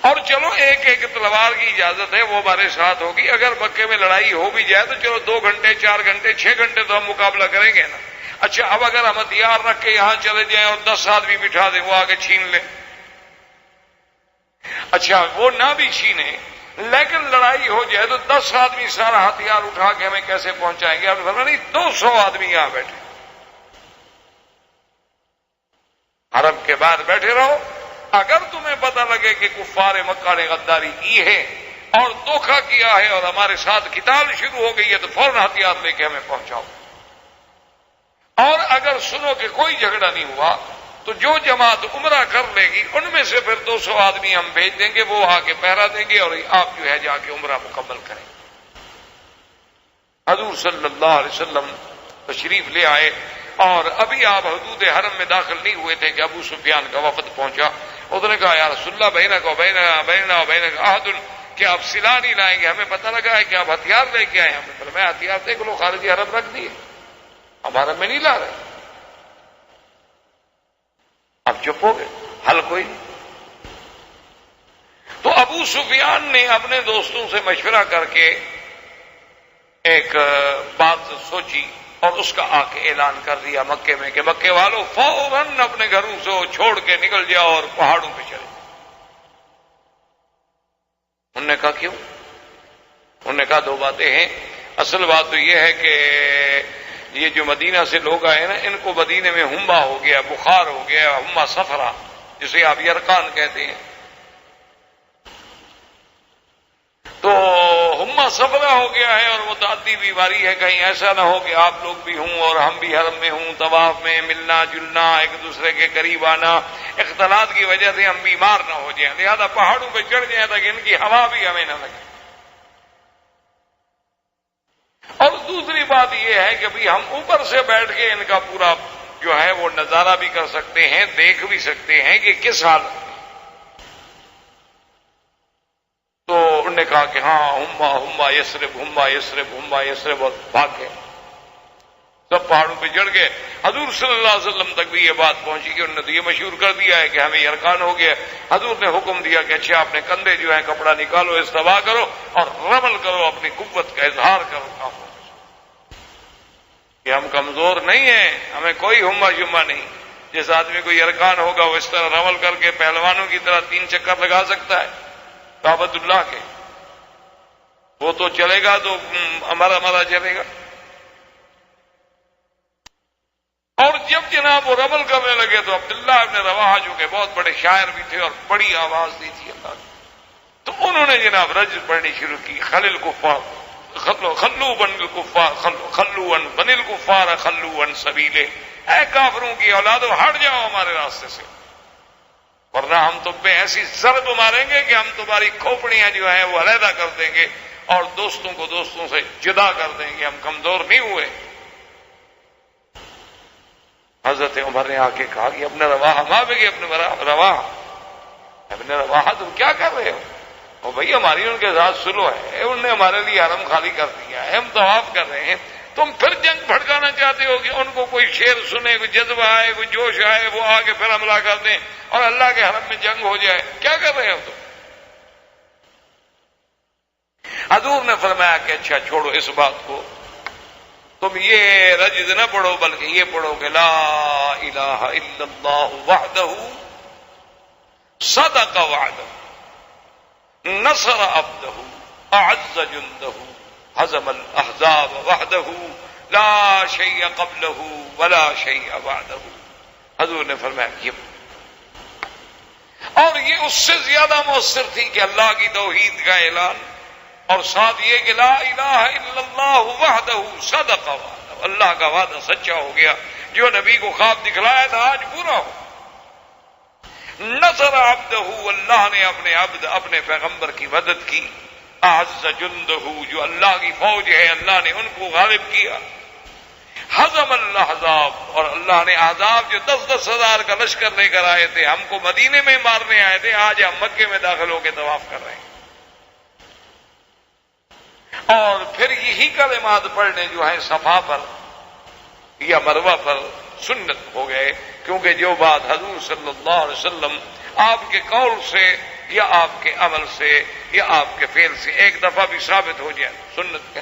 اور چلو ایک ایک تلوار کی اجازت ہے وہ ہمارے ساتھ ہوگی، اگر مکے میں لڑائی ہو بھی جائے تو چلو 2 گھنٹے 4 گھنٹے 6 گھنٹے تو ہم مقابلہ کریں گے نا. اچھا اب اگر ہم ہتھیار رکھ کے یہاں چلے جائیں اور 10 آدمی بٹھا دیں وہ آگے چھین لیں. اچھا وہ نہ بھی چھینے لیکن لڑائی ہو جائے تو 10 آدمی سارا ہتھیار اٹھا کے ہمیں کیسے پہنچائیں گے. اب نہیں 200 آدمی یہاں بیٹھے، حرم کے بعد بیٹھے رہو. اگر تمہیں پتہ لگے کہ کفار مکہ نے غداری کی ہے اور دھوکہ کیا ہے اور ہمارے ساتھ قتال شروع ہو گئی ہے تو فوراً ہتھیار لے کے ہمیں پہنچاؤ. اور اگر سنو کہ کوئی جھگڑا نہیں ہوا تو جو جماعت عمرہ کر لے گی ان میں سے پھر 200 آدمی ہم بھیج دیں گے، وہ آ کے پہرا دیں گے اور آپ جو ہے جا کے عمرہ مکمل کریں. حضور صلی اللہ علیہ وسلم تشریف لے آئے اور ابھی آپ حدود حرم میں داخل نہیں ہوئے تھے کہ ابو سفیان کا وفد پہنچا. اس نے کہا یا رسول اللہ بیننا و بینک عہد، کہ آپ صلح نہیں لائیں گے، ہمیں پتہ لگا ہے کہ آپ ہتھیار لے کے آئے. ہمیں میں ہتھیار دیکھ لو خارجی حرم رکھ دیے، اب حرم میں نہیں لا رہے. اب چپ ہو گئے، حل کوئی نہیں. تو ابو سفیان نے اپنے دوستوں سے مشورہ کر کے ایک بات سوچی اور اس کا آ کے اعلان کر دیا مکے میں کہ مکے والوں فوراً اپنے گھروں سے چھوڑ کے نکل جاؤ اور پہاڑوں پہ چلے. انہوں نے کہا کیوں؟ انہوں نے کہا 2 باتیں ہیں. اصل بات تو یہ ہے کہ یہ جو مدینہ سے لوگ آئے نا ان کو مدینے میں ہما ہو گیا، بخار ہو گیا، ہما صفرا جسے آپ یرقان کہتے ہیں. تو ہما صفرا ہو گیا ہے اور متعدی بیماری ہے، کہیں ایسا نہ ہو کہ آپ لوگ بھی ہوں اور ہم بھی حرم میں ہوں، طواف میں ملنا جلنا ایک دوسرے کے قریب آنا، اختلاط کی وجہ سے ہم بیمار نہ ہو جائیں، لہذا پہاڑوں پہ چڑھ جائیں تاکہ ان کی ہوا بھی ہمیں نہ لگے. اور دوسری بات یہ ہے کہ بھی ہم اوپر سے بیٹھ کے ان کا پورا جو ہے وہ نظارہ بھی کر سکتے ہیں، دیکھ بھی سکتے ہیں کہ کس حال. تو انہوں نے کہا کہ ہاں ہما یسرب اور بھاگ گئے. سب پہاڑوں پہ چڑھ گئے. حضور صلی اللہ علیہ وسلم تک بھی یہ بات پہنچی کہ انہوں نے تو یہ مشہور کر دیا ہے کہ ہمیں یرقان ہو گیا. حضور نے حکم دیا کہ اچھا اپنے کندھے جو ہیں کپڑا نکالو، استوا کرو اور رمل کرو، اپنی قوت کا اظہار کرو کافروں کہ ہم کمزور نہیں ہیں، ہمیں کوئی ہما شما نہیں. جس آدمی کو یرقان ہوگا وہ اس طرح رمل کر کے پہلوانوں کی طرح 3 چکر لگا سکتا ہے کعبۃ اللہ کے. وہ تو چلے گا تو ہمارا چلے گا. اور جب جناب وہ رمل کرنے لگے تو عبداللہ ابن رواحہ جو کہ بہت بڑے شاعر بھی تھے اور بڑی آواز دی تھی اللہ نے، تو انہوں نے جناب رج پڑھنی شروع کی. خلل کفار خلو بن الکفار خلو ان بن الکفار خلو ان سبیلے، اے کافروں کی اولادو ہٹ جاؤ ہمارے راستے سے ورنہ ہم تم پہ ایسی ضرب ماریں گے کہ ہم تمہاری کھوپڑیاں جو ہیں وہ علیحدہ کر دیں گے اور دوستوں کو دوستوں سے جدا کر دیں گے. ہم کمزور نہیں ہوئے. حضرت عمر نے آ کے کہا کہ ابن رواحہ ماں بے گے ابن رواحہ تم کیا کر رہے ہو؟ اور بھائی ہماری ان کے ساتھ سلو ہے، انہوں نے ہمارے لیے حرم خالی کر دیا ہے، ہم طواف کر رہے ہیں، تم پھر جنگ بھڑکانا چاہتے ہو کہ ان کو کوئی شعر سنے، کوئی جذبہ آئے، کوئی جوش آئے، وہ آگے پھر حملہ کر دیں اور اللہ کے حرم میں جنگ ہو جائے. کیا کر رہے ہو تم؟ حضور نے فرمایا کہ اچھا چھوڑو اس بات کو، تم یہ رجز نہ پڑھو بلکہ یہ پڑھو کہ لا الہ الا اللہ وحدہ صدق وعدہ نصر عبدہ اعز جندہ ہزم الاحزاب وحدہ لا شیء قبلہ ولا شیء بعدہ. حضور نے فرمایا یہ، اور یہ اس سے زیادہ مؤثر تھی کہ اللہ کی توحید کا اعلان اور ساتھ یہ کہ لا الہ الا اللہ وحدہ صدق وعدہ، اللہ کا وعدہ سچا ہو گیا، جو نبی کو خواب دکھلایا تھا آج پورا ہو. نصر عبدہ، اللہ نے اپنے عبد اپنے پیغمبر کی مدد کی. اعز جندہ، جو اللہ کی فوج ہے اللہ نے ان کو غالب کیا. ہزم الاحزاب، اور اللہ نے احزاب جو 10-10 ہزار کا لشکر لے کر آئے تھے، ہم کو مدینے میں مارنے آئے تھے، آج ہم مکے میں داخل ہو کے طواف کر رہے ہیں. اور پھر یہی کلمات پڑھنے جو ہیں صفا پر یا مروہ پر سنت ہو گئے، کیونکہ جو بات حضور صلی اللہ علیہ وسلم آپ کے قول سے یا آپ کے عمل سے یا آپ کے فعل سے ایک دفعہ بھی ثابت ہو جائے سنت ہے.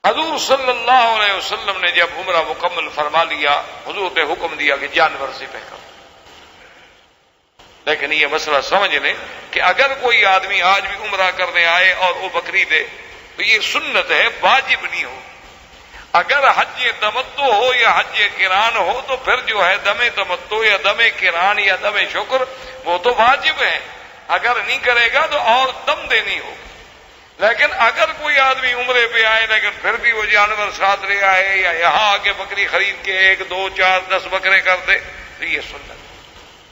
حضور صلی اللہ علیہ وسلم نے جب عمرہ مکمل فرما لیا، حضور نے حکم دیا کہ جانور سے پہکو. لیکن یہ مسئلہ سمجھ لیں کہ اگر کوئی آدمی آج بھی عمرہ کرنے آئے اور وہ بکری دے تو یہ سنت ہے، واجب نہیں ہو. اگر حج تمتع ہو یا حج قران ہو تو پھر جو ہے دم تمتع یا دم قران یا دم شکر وہ تو واجب ہے، اگر نہیں کرے گا تو اور دم دینی ہوگی. لیکن اگر کوئی آدمی عمرے پہ آئے لیکن پھر بھی وہ جانور ساتھ لے آئے یا یہاں آ کے بکری خرید کے 1 2 4 10 بکرے کر دے تو یہ سنت،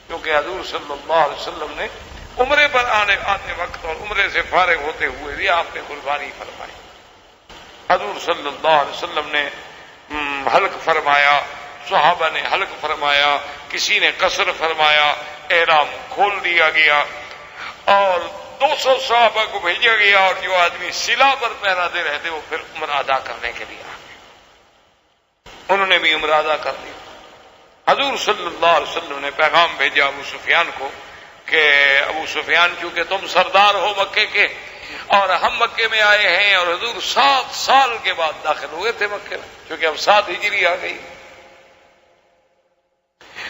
کیونکہ حضور صلی اللہ علیہ وسلم نے عمرے پر آنے وقت اور عمرے سے فارغ ہوتے ہوئے بھی آپ نے قربانی فرمائی. حضور صلی اللہ علیہ وسلم نے حلق فرمایا، صحابہ نے حلق فرمایا، کسی نے قصر فرمایا، احرام کھول دیا گیا اور 200 صحابہ کو بھیجا گیا، اور جو آدمی سلا پر پہراتے رہتے وہ پھر عمرہ ادا کرنے کے لیے آ گئے، انہوں نے بھی عمرہ ادا کر لیا. حضور صلی اللہ علیہ وسلم نے پیغام بھیجا ابو سفیان کو کہ ابو سفیان چونکہ تم سردار ہو مکے کے اور ہم مکے میں آئے ہیں، اور حضور 7 سال کے بعد داخل ہوئے تھے مکے میں، کیونکہ اب 7 ہجری آ گئی،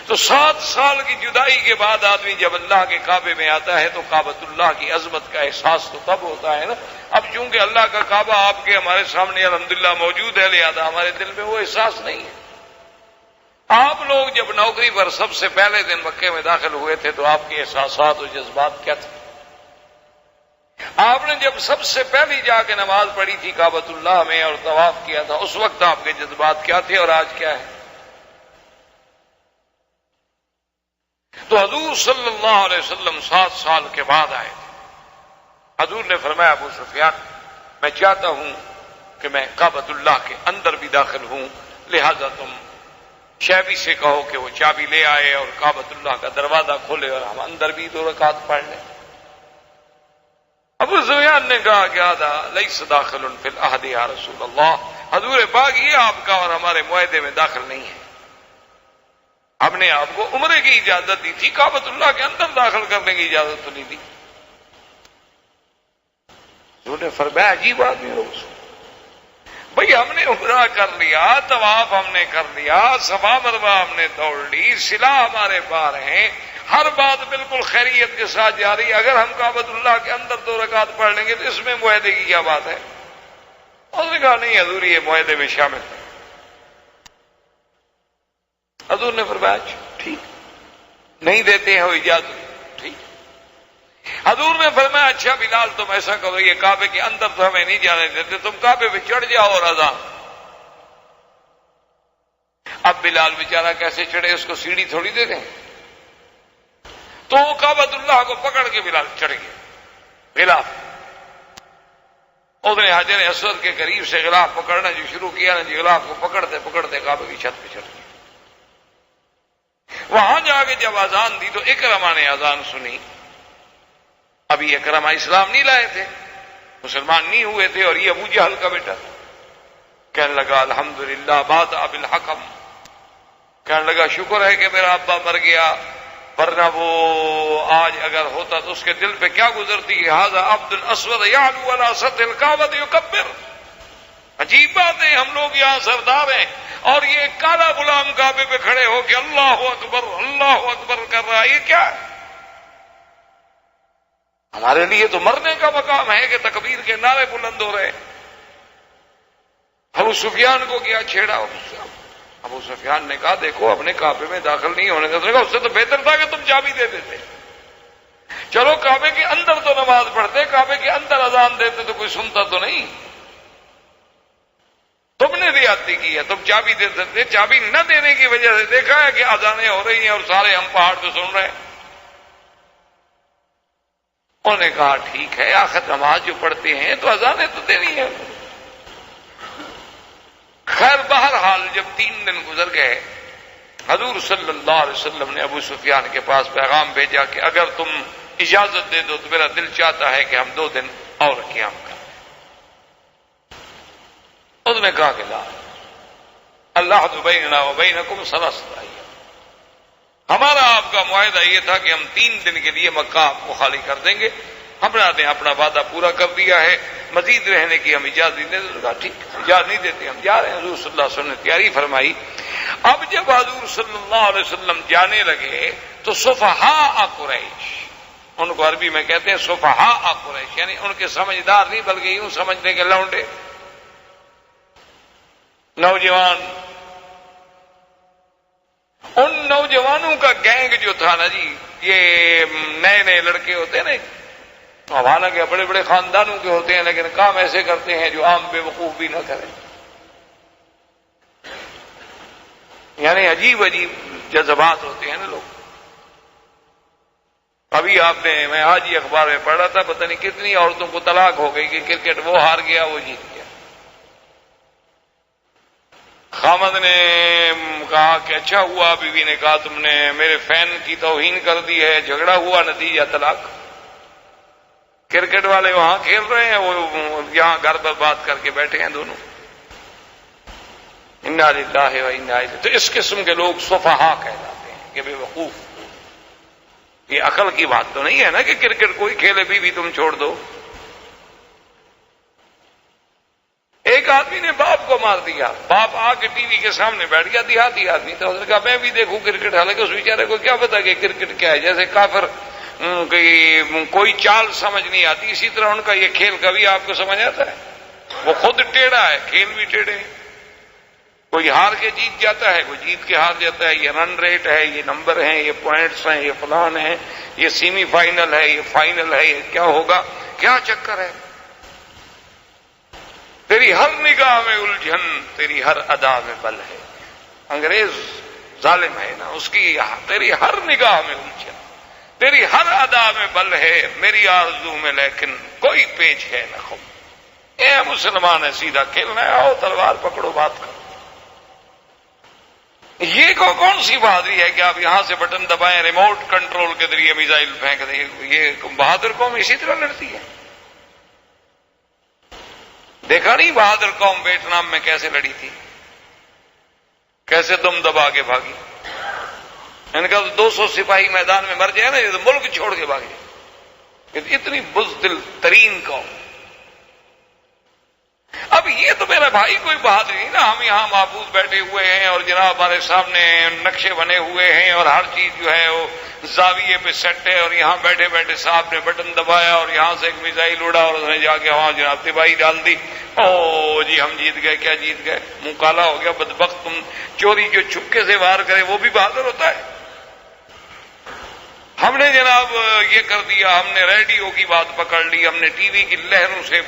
تو 7 سال کی جدائی کے بعد آدمی جب اللہ کے کعبے میں آتا ہے تو کعبۃ اللہ کی عظمت کا احساس تو تب ہوتا ہے نا. اب چونکہ اللہ کا کعبہ آپ کے ہمارے سامنے الحمدللہ موجود ہے، لہذا ہمارے دل میں وہ احساس نہیں ہے. آپ لوگ جب نوکری پر سب سے پہلے دن مکے میں داخل ہوئے تھے تو آپ کے احساسات و جذبات کیا تھے؟ آپ نے جب سب سے پہلی جا کے نماز پڑھی تھی کعبۃ اللہ میں اور طواف کیا تھا، اس وقت آپ کے جذبات کیا تھے اور آج کیا ہے؟ تو حضور صلی اللہ علیہ وسلم 7 سال کے بعد آئے تھے. حضور نے فرمایا ابو سفیان میں چاہتا ہوں کہ میں کعبۃ اللہ کے اندر بھی داخل ہوں، لہذا تم شیبی سے کہو کہ وہ چابی لے آئے اور کعبۃ اللہ کا دروازہ کھولے اور ہم اندر بھی 2 رکعت پڑھ لیں. ابو سفیان نے کہا کہ آدھا لیس داخل فی العہد یا رسول اللہ، حضور پاک یہ آپ کا اور ہمارے معاہدے میں داخل نہیں ہے. ہم نے آپ کو عمرے کی اجازت دی تھی، کعبۃ اللہ کے اندر داخل کرنے کی اجازت تو نہیں دی. حضور نے فرمایا عجیب آدمی ہو بھئی، ہم نے عمرہ کر لیا، طواف ہم نے کر لیا، صفا مروہ ہم نے توڑ لی، صلہ ہمارے پار ہیں، ہر بات بالکل خیریت کے ساتھ جاری. اگر ہم کعبۃ اللہ کے اندر 2 رکعت پڑھ لیں گے تو اس میں معاہدے کی کیا بات ہے؟ اس نے کہا نہیں حضور یہ معاہدے میں شامل ہے. حضور نے فرمایا ٹھیک، نہیں دیتے ہیں وہ اجازت، ٹھیک. حضور نے فرمایا اچھا بلال تم ایسا کرو، یہ کعبے کے اندر تو ہمیں نہیں جانے دیتے، تم کعبے پہ چڑھ جاؤ اور اذان. اب بلال بیچارہ کیسے چڑھے، اس کو سیڑھی تھوڑی دے دیں. تو وہ کعبۃ اللہ کو پکڑ کے بلال چڑھ گیا غلاف. اس نے حجر اسود کے قریب سے غلاف پکڑنا جو شروع کیا نا جی، غلاف کو پکڑتے پکڑتے کعبے کی چھت پہ چڑھ گیا. وہاں جا کے جب اذان دی تو اکرمہ نے اذان سنی. ابھی اکرمہ اسلام نہیں لائے تھے، مسلمان نہیں ہوئے تھے، اور یہ ابو جہل کا بیٹا تھا۔ کہنے لگا الحمدللہ بات اب الحکم، کہنے لگا شکر ہے کہ میرا ابا مر گیا، ورنہ وہ آج اگر ہوتا تو اس کے دل پہ کیا گزرتی ہے، ھذا عبد الاسود یعلو علی سطح الکعبۃ یکبر۔ عجیب بات ہے، ہم لوگ یہاں سردار ہیں اور یہ کالا غلام کعبے پہ کھڑے ہو کے اللہ اکبر کر رہا ہے، یہ کیا ہے؟ ہمارے لیے تو مرنے کا مقام ہے کہ تکبیر کے نعرے بلند ہو رہے ہیں۔ ابو سفیان کو کیا چھیڑا؟ ابو سفیان نے کہا دیکھو اپنے کعبے میں داخل نہیں ہونے کا، اس سے تو بہتر تھا کہ تم چابی دے دیتے، چلو کعبے کے اندر تو نماز پڑھتے، کعبے کے اندر اذان دیتے تو کوئی سنتا تو نہیں، تم نے زیادتی کی ہے، تم چابی دے سکتے۔ چابی نہ دینے کی وجہ سے دیکھا ہے کہ اذانیں ہو رہی ہیں اور سارے ہم پہاڑ پہ سن رہے ہیں۔ انہوں نے کہا ٹھیک ہے، آخر نماز جو پڑھتے ہیں تو اذانیں تو دینی ہے۔ خیر بہرحال جب 3 دن گزر گئے، حضور صلی اللہ علیہ وسلم نے ابو سفیان کے پاس پیغام بھیجا کہ اگر تم اجازت دے دو تو میرا دل چاہتا ہے کہ ہم 2 دن اور قیام کریں۔ اس نے کہا کہ لا، اللہ بیننا و بینکم 3 ایام، ہمارا آپ کا معاہدہ یہ تھا کہ ہم 3 دن کے لیے مکہ آپ کو خالی کر دیں گے، ہمارا نے اپنا وعدہ پورا کر دیا ہے، مزید رہنے کی ہم اجازت نہیں دیتے۔ کہا ٹھیک، اجازت نہیں دیتے، ہم جا رہے ہیں۔ حضور صلی اللہ علیہ وسلم نے تیاری فرمائی۔ اب جب حضور صلی اللہ علیہ وسلم جانے لگے تو صفحاء قریش، ان کو عربی میں کہتے ہیں صفحاء قریش، یعنی ان کے سمجھدار نہیں بلکہ یوں سمجھنے کے لونڈے، نوجوان، ان نوجوانوں کا گینگ جو تھا نا جی، یہ نئے لڑکے ہوتے ہیں نا، اب حالانکہ بڑے بڑے خاندانوں کے ہوتے ہیں لیکن کام ایسے کرتے ہیں جو عام بے وقوف بھی نہ کریں، یعنی عجیب جذبات ہوتے ہیں نا لوگ۔ ابھی میں آج ہی اخبار میں پڑھ رہا تھا، پتہ نہیں کتنی عورتوں کو طلاق ہو گئی کہ کرکٹ وہ ہار گیا وہ جیت گیا۔ خامد نے کہا کہ اچھا ہوا، بیوی نے کہا تم نے میرے فین کی توہین کر دی ہے، جھگڑا ہوا، نتیجہ طلاق۔ کرکٹ والے وہاں کھیل رہے ہیں، وہ یہاں گھر پر بات کر کے بیٹھے ہیں دونوں۔ انا للہ و انا الیہ۔ تو اس قسم کے لوگ صفحاء کہلاتے ہیں کہ بے وقوف۔ یہ عقل کی بات تو نہیں ہے نا کہ کرکٹ کوئی کھیلے بھی تم چھوڑ دو۔ ایک آدمی نے باپ کو مار دیا، باپ آ کے ٹی وی کے سامنے بیٹھ گیا، دیہاتی آدمی تھا، اس نے کہا میں بھی دیکھوں کرکٹ، حالانکہ اس بیچارے کو کیا پتا کہ کرکٹ کیا ہے، جیسے کافر کوئی چال سمجھ نہیں آتی، اسی طرح ان کا یہ کھیل کبھی آپ کو سمجھ آتا ہے؟ وہ خود ٹیڑھا ہے، کھیل بھی ٹیڑھے ہیں، کوئی ہار کے جیت جاتا ہے، کوئی جیت کے ہار جاتا ہے، یہ رن ریٹ ہے، یہ نمبر ہیں، یہ پوائنٹس ہیں، یہ فلان ہیں، یہ سیمی فائنل ہے، یہ فائنل ہے، یہ کیا ہوگا، کیا چکر ہے؟ تیری ہر نگاہ میں الجھن، تیری ہر ادا میں بل ہے۔ انگریز ظالم ہے نا، اس کی تیری ہر نگاہ میں الجھن، تیری ہر ادا میں بل ہے، میری آرزو میں لیکن کوئی پیچ ہے نہ خم۔ اے مسلمان ہے، سیدھا کھیلنا ہے، آؤ تلوار پکڑو، بات کرو۔ یہ کون سی بہادری ہے کہ آپ یہاں سے بٹن دبائیں، ریموٹ کنٹرول کے ذریعے میزائل پھینک دیں؟ یہ بہادر قوم اسی طرح لڑتی ہے۔ دیکھا نہیں بہادر قوم ویتنام میں کیسے لڑی تھی، کیسے دم دبا کے بھاگی؟ ان کا 200 سپاہی میدان میں مر جائے نا، یہ تو ملک چھوڑ کے بھاگے، اتنی بزدل ترین قوم۔ اب یہ تو میرا بھائی کوئی بہادری نہیں نا، ہم یہاں محفوظ بیٹھے ہوئے ہیں اور جناب ہمارے سامنے نقشے بنے ہوئے ہیں اور ہر چیز جو ہے وہ زاویے پہ سیٹ ہے، اور یہاں بیٹھے بیٹھے صاحب نے بٹن دبایا اور یہاں سے ایک میزائل اڑا اور اس نے جا کے وہاں جناب تباہی ڈال دی۔ او جی ہم جیت گئے، کیا جیت گئے؟ منہ کالا ہو گیا بدبخت۔ تم چوری جو چھپکے سے وار کرے وہ بھی بہادر ہوتا ہے؟ ہم نے جناب یہ کر دیا، ہم نے ریڈیو کی بات پکڑ لی، ہم نے ٹی وی کی لہروں سے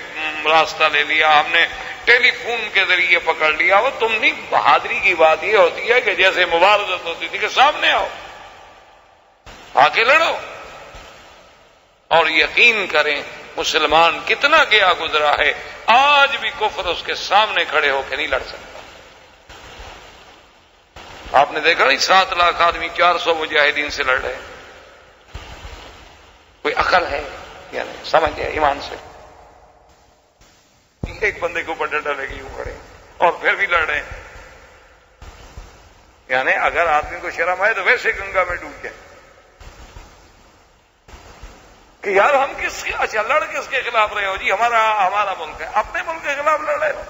راستہ لے لیا، ہم نے ٹیلی فون کے ذریعے پکڑ لیا۔ وہ تم نہیں، بہادری کی بات یہ ہوتی ہے کہ جیسے مبارزت ہوتی تھی کہ سامنے آؤ، آ کے لڑو، اور یقین کریں مسلمان کتنا گیا گزرا ہے، آج بھی کفر اس کے سامنے کھڑے ہو کے نہیں لڑ سکتا۔ آپ نے دیکھا نہیں 7 لاکھ آدمی 400 مجاہدین سے لڑ رہے ہیں۔ کوئی عقل ہے یا نہیں؟ سمجھ ہے ایمان سے؟ ایک بندے کے اوپر ڈنڈا لے کے یوں کھڑے اور پھر بھی لڑ رہے ہیں. یعنی اگر آدمی کو شرم آئے تو ویسے گنگا میں ڈوب جائے کہ یار ہم کس کے اچھا لڑ کس کے خلاف رہے ہو جی؟ ہمارا ملک ہے. اپنے ملک کے خلاف لڑ رہے ہو؟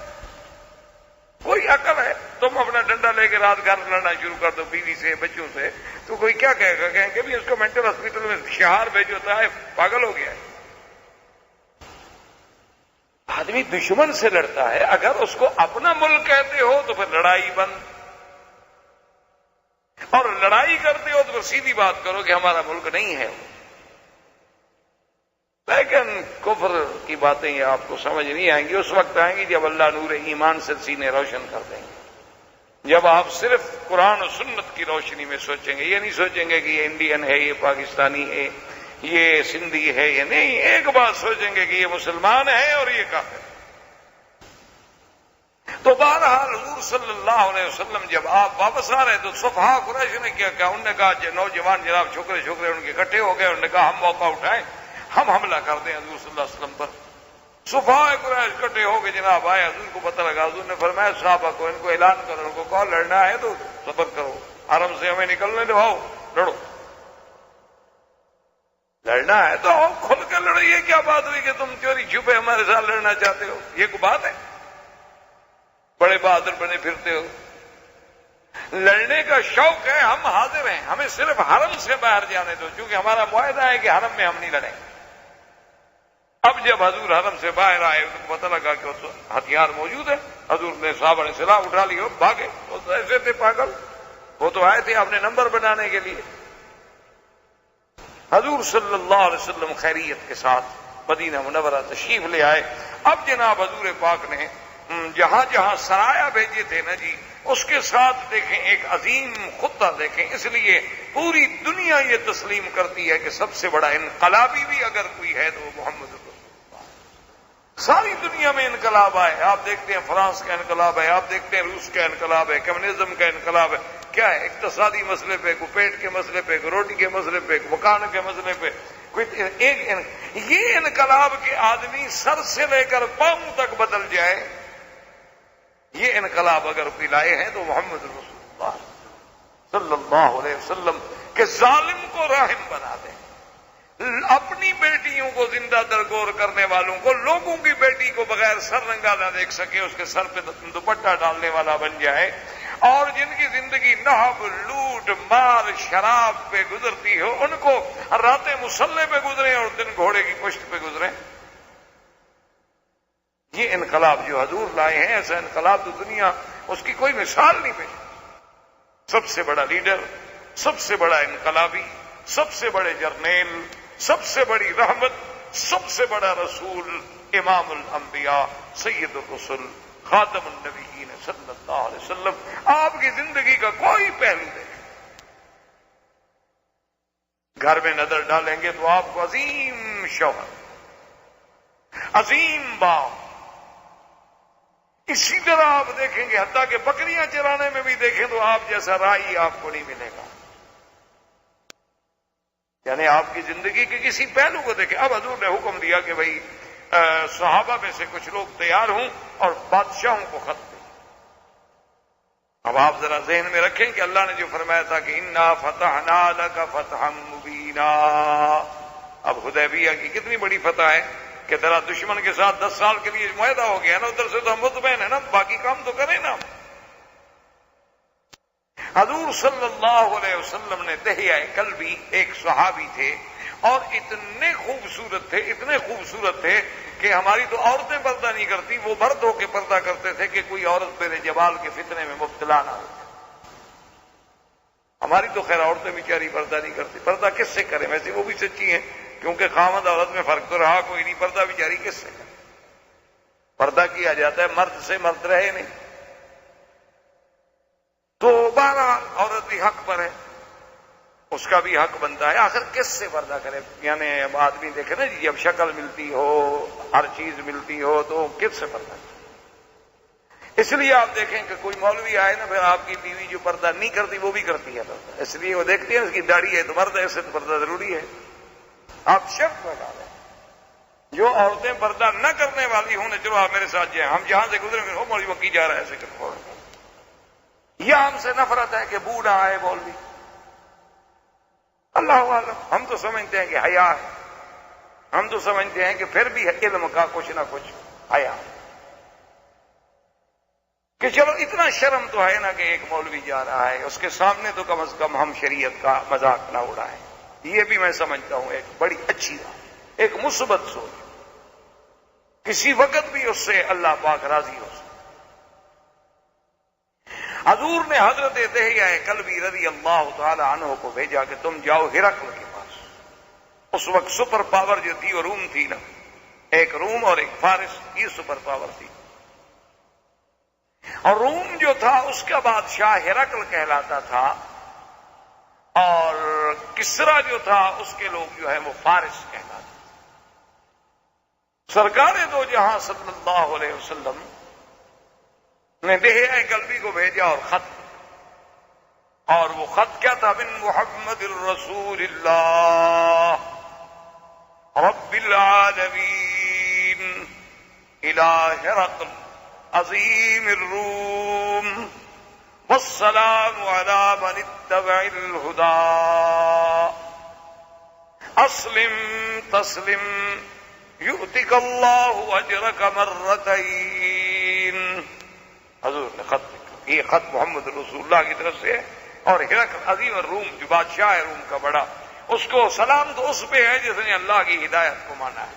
کوئی عقل ہے؟ تم اپنا ڈنڈا لے کے رات گھر لڑنا شروع کر دو بیوی سے بچوں سے تو کوئی کیا کہے گا؟ کہیں کہ بھی اس کو مینٹل ہاسپٹل میں شہار بھیجو ہوتا ہے، پاگل ہو گیا ہے. آدمی دشمن سے لڑتا ہے، اگر اس کو اپنا ملک کہتے ہو تو پھر لڑائی بند، اور لڑائی کرتے ہو تو پھر سیدھی بات کرو کہ ہمارا ملک نہیں ہے. لیکن کفر کی باتیں یہ آپ کو سمجھ نہیں آئیں گی. اس وقت آئیں گی جب اللہ نور ایمان سے سینے روشن کر دیں گے، جب آپ صرف قرآن و سنت کی روشنی میں سوچیں گے. یہ نہیں سوچیں گے کہ یہ انڈین ہے، یہ پاکستانی ہے، یہ سندھی ہے، یہ نہیں. ایک بات سوچیں گے کہ یہ مسلمان ہے اور یہ کافر ہے. تو بہرحال حضور صلی اللہ علیہ وسلم جب آپ واپس آ رہے تو صفحہ قریش نے کیا کہا؟ انہوں نے کہا نوجوان جناب چھوکرے ان کے اکٹھے ہو گئے. انہوں نے کہا ہم موقع اٹھائیں، ہم حملہ کر دیں حضور صلی اللہ علیہ وسلم پر. صفحہ قریش اکٹھے ہو کے جناب آئے. حضور کو پتہ لگا. حضور نے فرمایا صحابہ کو ان کو اعلان کرو، ان کو کہو لڑنا ہے تو صبر کرو، حرم سے ہمیں نکلنے دو، آؤ لڑو. لڑنا ہے تو آؤ کھل کر لڑو. یہ کیا بات ہوئی کہ تم چوری چھپے ہمارے ساتھ لڑنا چاہتے ہو؟ یہ کوئی بات ہے؟ بڑے بہادر بنے پھرتے ہو. لڑنے کا شوق ہے، ہم حاضر ہیں، ہمیں صرف حرم سے باہر جانے دو، کیونکہ ہمارا معاہدہ ہے کہ حرم میں ہم نہیں لڑیں. اب جب حضور حرم سے باہر آئے ان کو پتہ لگا کہ ہتھیار موجود ہے. حضور نے صحابہ نے سلاح اٹھا لی اور بھاگے. وہ تو ایسے تھے پاگل، وہ تو آئے تھے اپنے نمبر بنانے کے لیے. حضور صلی اللہ علیہ وسلم خیریت کے ساتھ مدینہ منورہ تشریف لے آئے. اب جناب حضور پاک نے جہاں جہاں سرایا بھیجے تھے نا جی، اس کے ساتھ دیکھیں ایک عظیم خطہ دیکھیں. اس لیے پوری دنیا یہ تسلیم کرتی ہے کہ سب سے بڑا انقلابی بھی اگر کوئی ہے تو وہ محمد رسول اللہ. ساری دنیا میں انقلاب آئے. آپ دیکھتے ہیں فرانس کا انقلاب ہے، آپ دیکھتے ہیں روس کا انقلاب ہے، کمیونزم کا انقلاب ہے. کیا ہے؟ اقتصادی مسئلے پہ، کوئی پیٹ کے مسئلے پہ، کوئی روٹی کے مسئلے پہ، کوئی مکان کے مسئلے پہ، کوئی یہ انقلاب کے آدمی سر سے لے کر پاؤں تک بدل جائے. یہ انقلاب اگر کوئی لائے ہیں تو محمد رسول اللہ صلی اللہ علیہ وسلم کے ظالم کو راحم بنا دیں، اپنی بیٹیوں کو زندہ درگور کرنے والوں کو، لوگوں کی بیٹی کو بغیر سر رنگا نہ دیکھ سکے اس کے سر پہ دوپٹہ ڈالنے والا بن جائے، اور جن کی زندگی نہب لوٹ مار شراب پہ گزرتی ہو ان کو راتیں مسلح پہ گزریں اور دن گھوڑے کی پشت پہ گزریں. یہ انقلاب جو حضور لائے ہیں، ایسا انقلاب تو دنیا اس کی کوئی مثال نہیں پیش. سب سے بڑا لیڈر، سب سے بڑا انقلابی، سب سے بڑے جرنیل، سب سے بڑی رحمت، سب سے بڑا رسول، امام الانبیاء، سید الرسل، خاتم النبیین صلی اللہ علیہ وسلم. آپ کی زندگی کا کوئی پہلو دیکھیں، گھر میں نظر ڈالیں گے تو آپ کو عظیم شوہر، عظیم باپ. اسی طرح آپ دیکھیں گے حتیٰ کہ بکریاں چرانے میں بھی دیکھیں تو آپ جیسا رائی آپ کو نہیں ملے گا. یعنی آپ کی زندگی کے کسی پہلو کو دیکھیں. اب حضور نے حکم دیا کہ بھائی صحابہ میں سے کچھ لوگ تیار ہوں اور بادشاہوں کو خط دیں. اب آپ ذرا ذہن میں رکھیں کہ اللہ نے جو فرمایا تھا کہ انا فتحنا لک فتحا مبینا. اب حدیبیہ کی کتنی بڑی فتح ہے کہ ذرا دشمن کے ساتھ 10 سال کے لیے معاہدہ ہو گیا نا، ادھر سے تو ہم مطمئن ہیں نا، باقی کام تو کریں نا. حضور صلی اللہ علیہ وسلم نے دہیہ کلبی ایک صحابی تھے اور اتنے خوبصورت تھے، اتنے خوبصورت تھے کہ ہماری تو عورتیں پردہ نہیں کرتی، وہ مرد ہو کے پردہ کرتے تھے کہ کوئی عورت میرے جمال کے فتنے میں مبتلا نہ ہو. ہماری تو خیر عورتیں بیچاری پردہ نہیں کرتی. پردہ کس سے کریں؟ ویسے وہ بھی سچی ہیں کیونکہ خامد عورت میں فرق تو رہا کوئی نہیں. پردہ بیچاری کس سے کرے؟ پردہ کیا جاتا ہے مرد سے، مرد رہے نہیں. تو 12 عورت بھی حق پر ہے، اس کا بھی حق بنتا ہے. آخر کس سے پردہ کرے؟ یعنی اب آدمی دیکھے نا جی، جب شکل ملتی ہو، ہر چیز ملتی ہو تو کس سے پردہ کرے؟ اس لیے آپ دیکھیں کہ کوئی مولوی آئے نا، پھر آپ کی بیوی جو پردہ نہیں کرتی وہ بھی کرتی ہے پردہ. اس لیے وہ دیکھتی ہے اس کی داڑھی ہے تو مرد ہے، اس سے تو پردہ ضروری ہے. آپ شرط لگا لیں جو عورتیں پردہ نہ کرنے والی ہوں چلو آپ میرے ساتھ جائیں، ہم جہاں سے گزرے وہ مولوی وکی جا رہا ہے ایسے کرو، یا ہم سے نفرت ہے کہ بوڑھا ہے مولوی، اللہ عالم، ہم تو سمجھتے ہیں کہ حیا ہے، ہم تو سمجھتے ہیں کہ پھر بھی علم کا کچھ نہ کچھ حیا، کہ چلو اتنا شرم تو ہے نا کہ ایک مولوی جا رہا ہے، اس کے سامنے تو کم از کم ہم شریعت کا مذاق نہ اڑائیں۔ یہ بھی میں سمجھتا ہوں ایک بڑی اچھی بات، ایک مثبت سوچ، کسی وقت بھی اس سے اللہ پاک راضی ہو سکتا۔ حضور نے حضرت دحیہ کلبی رضی اللہ تعالی عنہ کو بھیجا کہ تم جاؤ ہرقل کے پاس، اس وقت سپر پاور جو تھی وہ روم تھی نا، ایک روم اور ایک فارس، یہ سپر پاور تھی، اور روم جو تھا اس کا بادشاہ ہرقل کہلاتا تھا، اور کسرا جو تھا اس کے لوگ جو ہے وہ فارس کہلاتے تھے۔ سرکار دو جہاں صلی اللہ علیہ وسلم نے دحیہ کلبی کو بھیجا اور خط، اور وہ خط کیا تھا؟ من محمد الرسول اللہ رب العالمین الى ہرقل عظیم الروم والسلام علی من اتبع الہدی اسلم تسلم یؤتک اللہ اجرک مرتین۔ حضور نے خط لکھا، یہ خط محمد رسول اللہ کی طرف سے ہے، اور ہرقل عظیم الروم جو بادشاہ ہے روم کا بڑا، اس کو سلام تو اس پہ ہے جس نے اللہ کی ہدایت کو مانا ہے،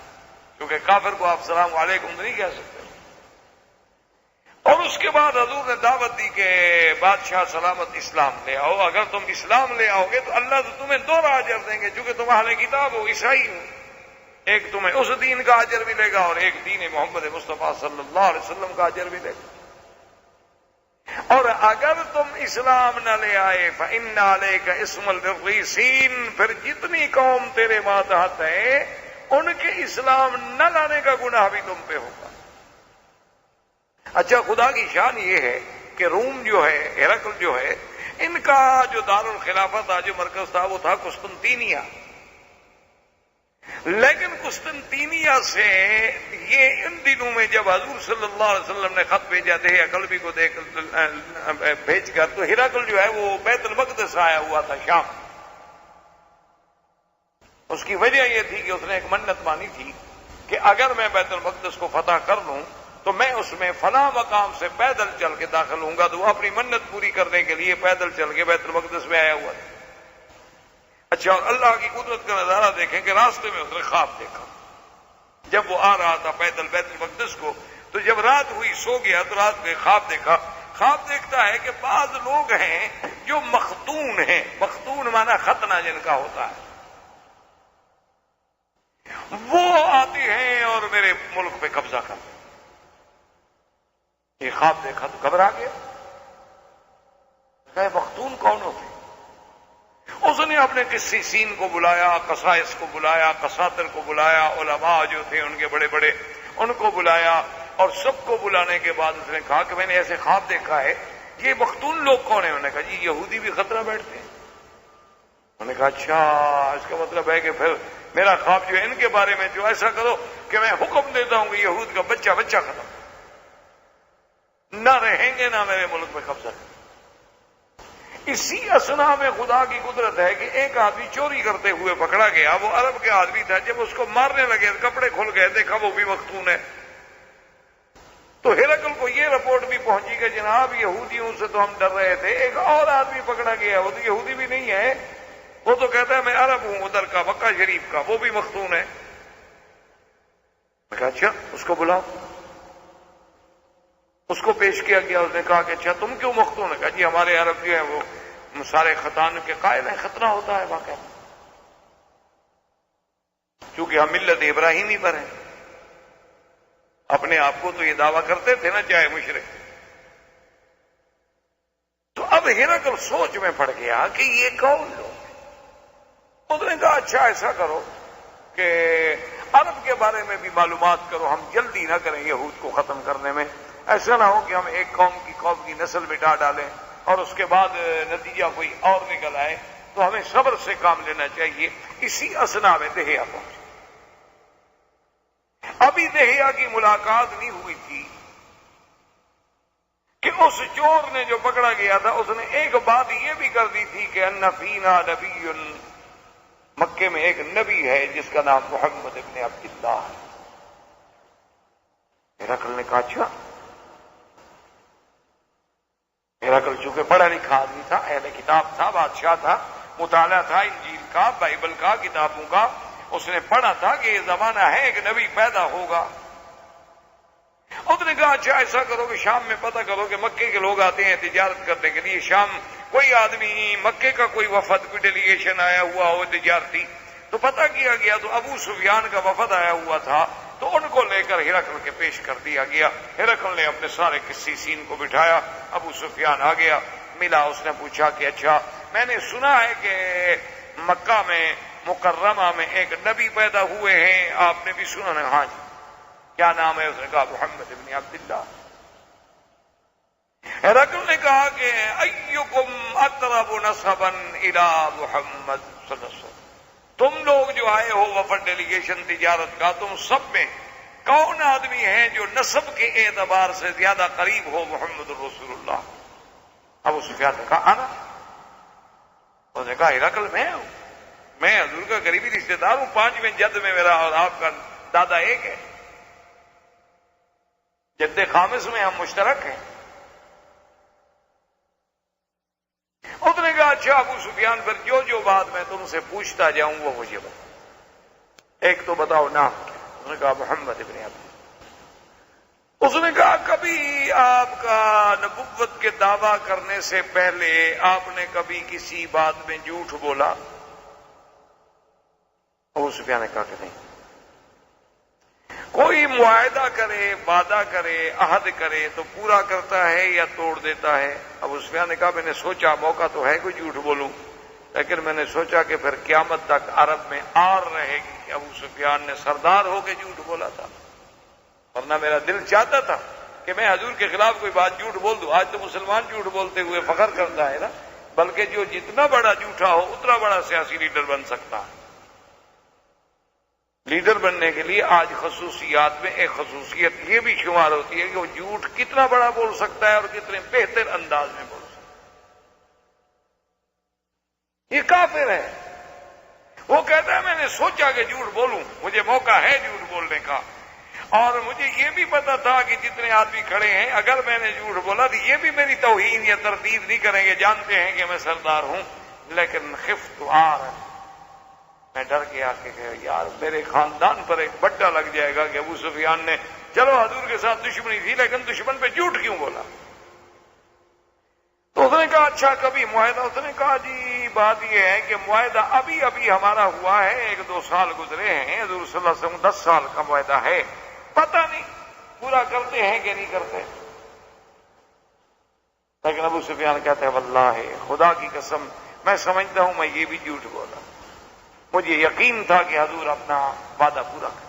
کیونکہ کافر کو آپ سلام علیکم تو نہیں کہہ سکتے۔ اور اس کے بعد حضور نے دعوت دی کہ بادشاہ سلامت اسلام لے آؤ، اگر تم اسلام لے آؤ گے تو اللہ تو تمہیں دوہرا اجر دیں گے، چونکہ تم اہل کتاب ہو، عیسائی ہو، ایک تمہیں اس دین کا اجر ملے گا اور ایک دین محمد مصطفیٰ صلی اللہ علیہ وسلم کا اجر ملے گا، اور اگر تم اسلام نہ لے آئے فإن علیک اسم الرجسین، پھر جتنی قوم تیرے ماتحت ہے ان کے اسلام نہ لانے کا گناہ بھی تم پہ ہوگا۔ اچھا، خدا کی شان یہ ہے کہ روم جو ہے، ہرقل جو ہے، ان کا جو دارالخلافہ تھا، جو مرکز تھا، وہ تھا قسطنطینیہ، لیکن قسطنطینیہ سے یہ ان دنوں میں جب حضور صلی اللہ علیہ وسلم نے خط بھیجا دحیہ کلبی کو بھیج کر، تو ہرقل جو ہے وہ بیت المقدس آیا ہوا تھا شام۔ اس کی وجہ یہ تھی کہ اس نے ایک منت مانی تھی کہ اگر میں بیت المقدس کو فتح کر لوں تو میں اس میں فلاں مقام سے پیدل چل کے داخل ہوں گا، تو وہ اپنی منت پوری کرنے کے لیے پیدل چل کے بیت المقدس میں آیا ہوا تھا۔ اچھا، اور اللہ کی قدرت کا نظارہ دیکھیں کہ راستے میں اس نے خواب دیکھا، جب وہ آ رہا تھا پیدل بیت المقدس کو، تو جب رات ہوئی سو گیا تو رات میں خواب دیکھا۔ خواب دیکھتا ہے کہ بعض لوگ ہیں جو مختون ہیں، مختون مانا ختنہ جن کا ہوتا ہے، وہ آتے ہیں اور میرے ملک پہ قبضہ کرتے ہیں۔ یہ خواب دیکھا تو گھبرا گیا، کہ مختون کون ہوتے؟ اس نے اپنے قسیسین کو بلایا، قسائس کو بلایا، قساطر کو بلایا، علماء جو تھے ان کے بڑے بڑے ان کو بلایا، اور سب کو بلانے کے بعد اس نے کہا کہ میں نے ایسے خواب دیکھا ہے، یہ مختون لوگ کون ہیں؟ انہوں نے کہا جی یہودی بھی خطرہ بیٹھتے ہیں۔ انہوں نے کہا اچھا، اس کا مطلب ہے کہ پھر میرا خواب جو ہے ان کے بارے میں، جو ایسا کرو کہ میں حکم دیتا ہوں کہ یہود کا بچہ بچہ ختم نہ رہیں گے، نہ میرے ملک میں قبضہ کریں۔ اسی اثنا میں خدا کی قدرت ہے کہ ایک آدمی چوری کرتے ہوئے پکڑا گیا، وہ عرب کے آدمی تھا، جب اس کو مارنے لگے کپڑے کھل گئے، دیکھا وہ بھی مختون ہے، تو ہرقل کو یہ رپورٹ بھی پہنچی کہ جناب یہودیوں سے تو ہم ڈر رہے تھے، ایک اور آدمی پکڑا گیا، وہ تو یہودی بھی نہیں ہے، وہ تو کہتا ہے میں عرب ہوں ادھر کا، مکہ شریف کا، وہ بھی مختون ہے۔ میں کہا اچھا اس کو بلاؤ، اس کو پیش کیا گیا، اس نے کہا کہ اچھا تم کیوں مختون ہے؟ کہا جی ہمارے عرب جو ہیں وہ سارے ختان کے قائل ہیں، ختنہ ہوتا ہے واقعہ، چونکہ ہم ملت ابراہیمی پر ہیں، اپنے آپ کو تو یہ دعویٰ کرتے تھے نا چاہے مشرک۔ تو اب ہرقل سوچ میں پڑ گیا کہ یہ کون لوگ ہیں؟ اس نے کہا اچھا ایسا کرو کہ عرب کے بارے میں بھی معلومات کرو، ہم جلدی نہ کریں یہود کو ختم کرنے میں، ایسا نہ ہو کہ ہم ایک قوم کی نسل مٹا ڈالیں اور اس کے بعد نتیجہ کوئی اور نکل آئے، تو ہمیں صبر سے کام لینا چاہیے۔ اسی اثنا میں دحیہ پہنچے، ابھی دہیا کی ملاقات نہیں ہوئی تھی کہ اس چور نے جو پکڑا گیا تھا اس نے ایک بات یہ بھی کر دی تھی کہ ان فینا نبی، مکے میں ایک نبی ہے جس کا نام محمد ابن عبداللہ ہے۔ ہرقل نے کہا اچھا؟ ہرقل چونکہ پڑھا لکھا آدمی تھا، اہل کتاب تھا، بادشاہ تھا، مطالعہ تھا انجیل کا، بائبل کا، کتابوں کا، اس نے پڑھا تھا کہ یہ زمانہ ہے ایک نبی پیدا ہوگا۔ اس نے کہا اچھا ایسا کرو کہ شام میں پتہ کرو کہ مکے کے لوگ آتے ہیں تجارت کرنے کے لیے، شام کوئی آدمی مکے کا کوئی وفد، کوئی ڈیلیگیشن آیا ہوا ہو تجارتی، تو پتہ کیا گیا تو ابو سفیان کا وفد آیا ہوا تھا، تو ان کو لے کر ہرقل کے پیش کر دیا گیا۔ ہرقل نے اپنے سارے قسیسین کو بٹھایا، ابو سفیان آ گیا، ملا، اس نے پوچھا کہ اچھا میں نے سنا ہے کہ مکہ میں مکرمہ میں ایک نبی پیدا ہوئے ہیں، آپ نے بھی سنا ہے؟ ہاں جی۔ کیا نام ہے؟ اس نے کہا محمد ابن عبداللہ۔ ہرقل نے کہا کہ ایکم اقرب نسبا الی محمد صلی اللہ علیہ وسلم، تم لوگ جو آئے ہو وفد ڈیلیگیشن تجارت کا، تم سب میں کون آدمی ہے جو نسب کے اعتبار سے زیادہ قریب ہو محمد رسول اللہ؟ ابو سفیان نے کہا انا۔ اس نے کہا ہرقل میں ہوں، میں حضور کا قریبی رشتے دار ہوں، 5ویں جد میں میرا اور آپ کا دادا ایک ہے، جد خامس میں ہم مشترک ہیں۔ اس نے کہا اچھا ابو سفیان، پھر جو بات میں تم سے پوچھتا جاؤں وہ مجھے بتا، ایک تو بتاؤ نام کیا؟ اس نے کہا محمد ابن عبداللہ۔ اس نے کہا کبھی آپ کا نبوت کے دعویٰ کرنے سے پہلے آپ نے کبھی کسی بات میں جھوٹ بولا؟ ابو سفیان نے کہا کہ نہیں۔ کوئی معاہدہ کرے، وعدہ کرے، عہد کرے تو پورا کرتا ہے یا توڑ دیتا ہے؟ ابو سفیان نے کہا میں نے سوچا موقع تو ہے کوئی جھوٹ بولوں، لیکن میں نے سوچا کہ پھر قیامت تک عرب میں آر رہے گی کہ ابو سفیان نے سردار ہو کے جھوٹ بولا تھا، ورنہ میرا دل چاہتا تھا کہ میں حضور کے خلاف کوئی بات جھوٹ بول دوں۔ آج تو مسلمان جھوٹ بولتے ہوئے فخر کرتا ہے نا، بلکہ جو جتنا بڑا جھوٹا ہو اتنا بڑا سیاسی لیڈر بن سکتا ہے۔ لیڈر بننے کے لیے آج خصوصیات میں ایک خصوصیت یہ بھی شمار ہوتی ہے کہ وہ جھوٹ کتنا بڑا بول سکتا ہے اور کتنے بہتر انداز میں بول سکتا ہے۔ یہ کافر ہے، وہ کہتا ہے میں نے سوچا کہ جھوٹ بولوں، مجھے موقع ہے جھوٹ بولنے کا، اور مجھے یہ بھی پتا تھا کہ جتنے آدمی کھڑے ہیں اگر میں نے جھوٹ بولا تو یہ بھی میری توہین یا تردید نہیں کریں گے، جانتے ہیں کہ میں سردار ہوں، لیکن خفت آر، میں ڈر گیا کہ یار میرے خاندان پر ایک بٹا لگ جائے گا کہ ابو سفیان نے چلو حضور کے ساتھ دشمنی تھی لیکن دشمن پہ جھوٹ کیوں بولا؟ تو اس نے کہا اچھا کبھی معاہدہ؟ اس نے کہا جی بات یہ ہے کہ معاہدہ ابھی ہمارا ہوا ہے، 1-2 سال گزرے ہیں، حضور صلی اللہ علیہ وسلم 10 سال کا معاہدہ ہے، پتہ نہیں پورا کرتے ہیں کہ نہیں کرتے۔ لیکن ابو سفیان کہتے ہیں واللہ خدا کی قسم میں سمجھتا ہوں میں یہ بھی جھوٹ بولا، مجھے یقین تھا کہ حضور اپنا وعدہ پورا کریں،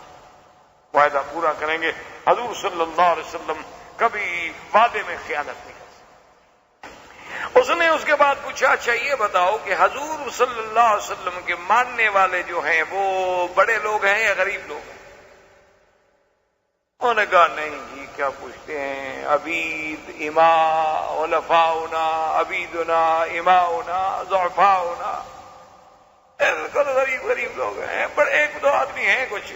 وعدہ پورا کریں گے، حضور صلی اللہ علیہ وسلم کبھی وعدے میں خیانت نہیں کر سکتے۔ اس نے اس کے بعد پوچھا اچھا یہ بتاؤ کہ حضور صلی اللہ علیہ وسلم کے ماننے والے جو ہیں وہ بڑے لوگ ہیں یا غریب لوگ ہیں؟ انہوں نے کہا نہیں جی کیا پوچھتے ہیں، عبید اماء علفاؤنا، عبیدنا اماؤنا ضعفاؤنا، غریب لوگ ہیں، پر 1-2 آدمی ہیں کچھ،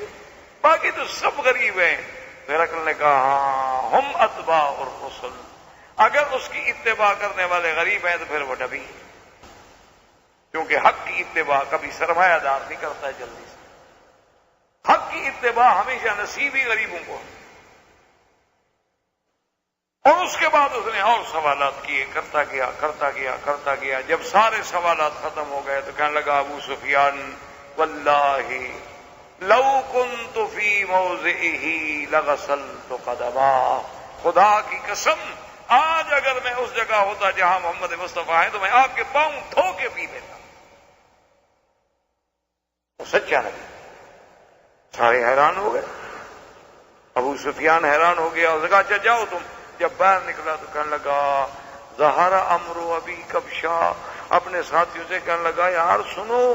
باقی تو سب غریب ہیں۔ ہرقل نے کہا ہاں ہم اتباع الرسل، اگر اس کی اتباع کرنے والے غریب ہیں تو پھر وہ نبی ہے، کیونکہ حق کی اتباع کبھی سرمایہ دار نہیں کرتا ہے جلدی سے، حق کی اتباع ہمیشہ نصیب ہی غریبوں کو۔ اور اس کے بعد اس نے اور سوالات کیے، کرتا گیا، جب سارے سوالات ختم ہو گئے تو کہنے لگا ابو سفیان واللہ لو کنت فی موضعہ لغسلت قدما، خدا کی قسم آج اگر میں اس جگہ ہوتا جہاں محمد مصطفیٰ ہیں تو میں آپ کے پاؤں دھو کے پی لیتا۔ وہ سچا نبی، سارے حیران ہو گئے، ابو سفیان حیران ہو گیا، اس نے کہا اچھا جاؤ تم۔ جب باہر نکلا تو کہنے لگا ظہر امر ابی کبشا، اپنے ساتھیوں سے کہنے لگا یار سنو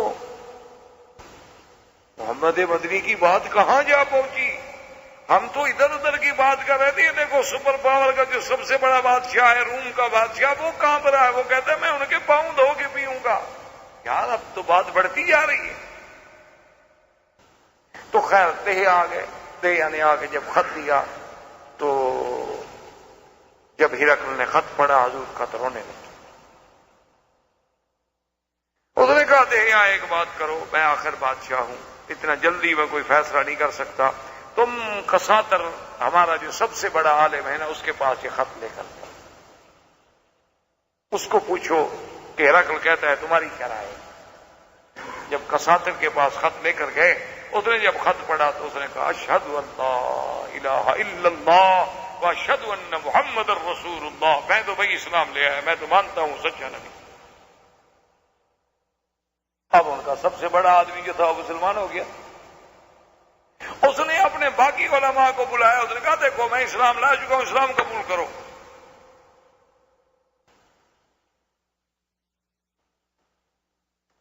محمد مدنی کی بات کہاں جا پہنچی، ہم تو ادھر ادھر کی بات کر رہے تھے. یہ دیکھو سپر پاور کا جو سب سے بڑا بادشاہ ہے، روم کا بادشاہ، وہ کانپ رہا ہے. وہ کہتا ہے میں ان کے پاؤں دھو کے پیوں گا. یار اب تو بات بڑھتی جا رہی ہے. تو خیر دہیا آ گئے. دہیا نے آ کے جب خط دیا تو جب ہرقل نے خط پڑھا حضور خط رونے لگے. اس نے کہا دہیا ایک بات کرو، میں آخر بادشاہ ہوں، اتنا جلدی میں کوئی فیصلہ نہیں کر سکتا. تم کساتر ہمارا جو سب سے بڑا عالم ہے نا، اس کے پاس یہ خط لے کر جاؤ. اس کو پوچھو کہ ہرقل کہتا ہے تمہاری کیا رائے ہے. جب کساتر کے پاس خط لے کر گئے، اس نے جب خط پڑھا تو اس نے کہا اشہد ان لا الہ الا اللہ واشہد ان محمد الرسول اللہ. میں تو بھائی اسلام لے آیا، میں تو مانتا ہوں سچا نبی. اب ان کا سب سے بڑا آدمی جو تھا وہ مسلمان ہو گیا. اس نے اپنے باقی علماء کو بلایا. اس نے کہا دیکھو میں اسلام لا چکا ہوں، اسلام قبول کرو.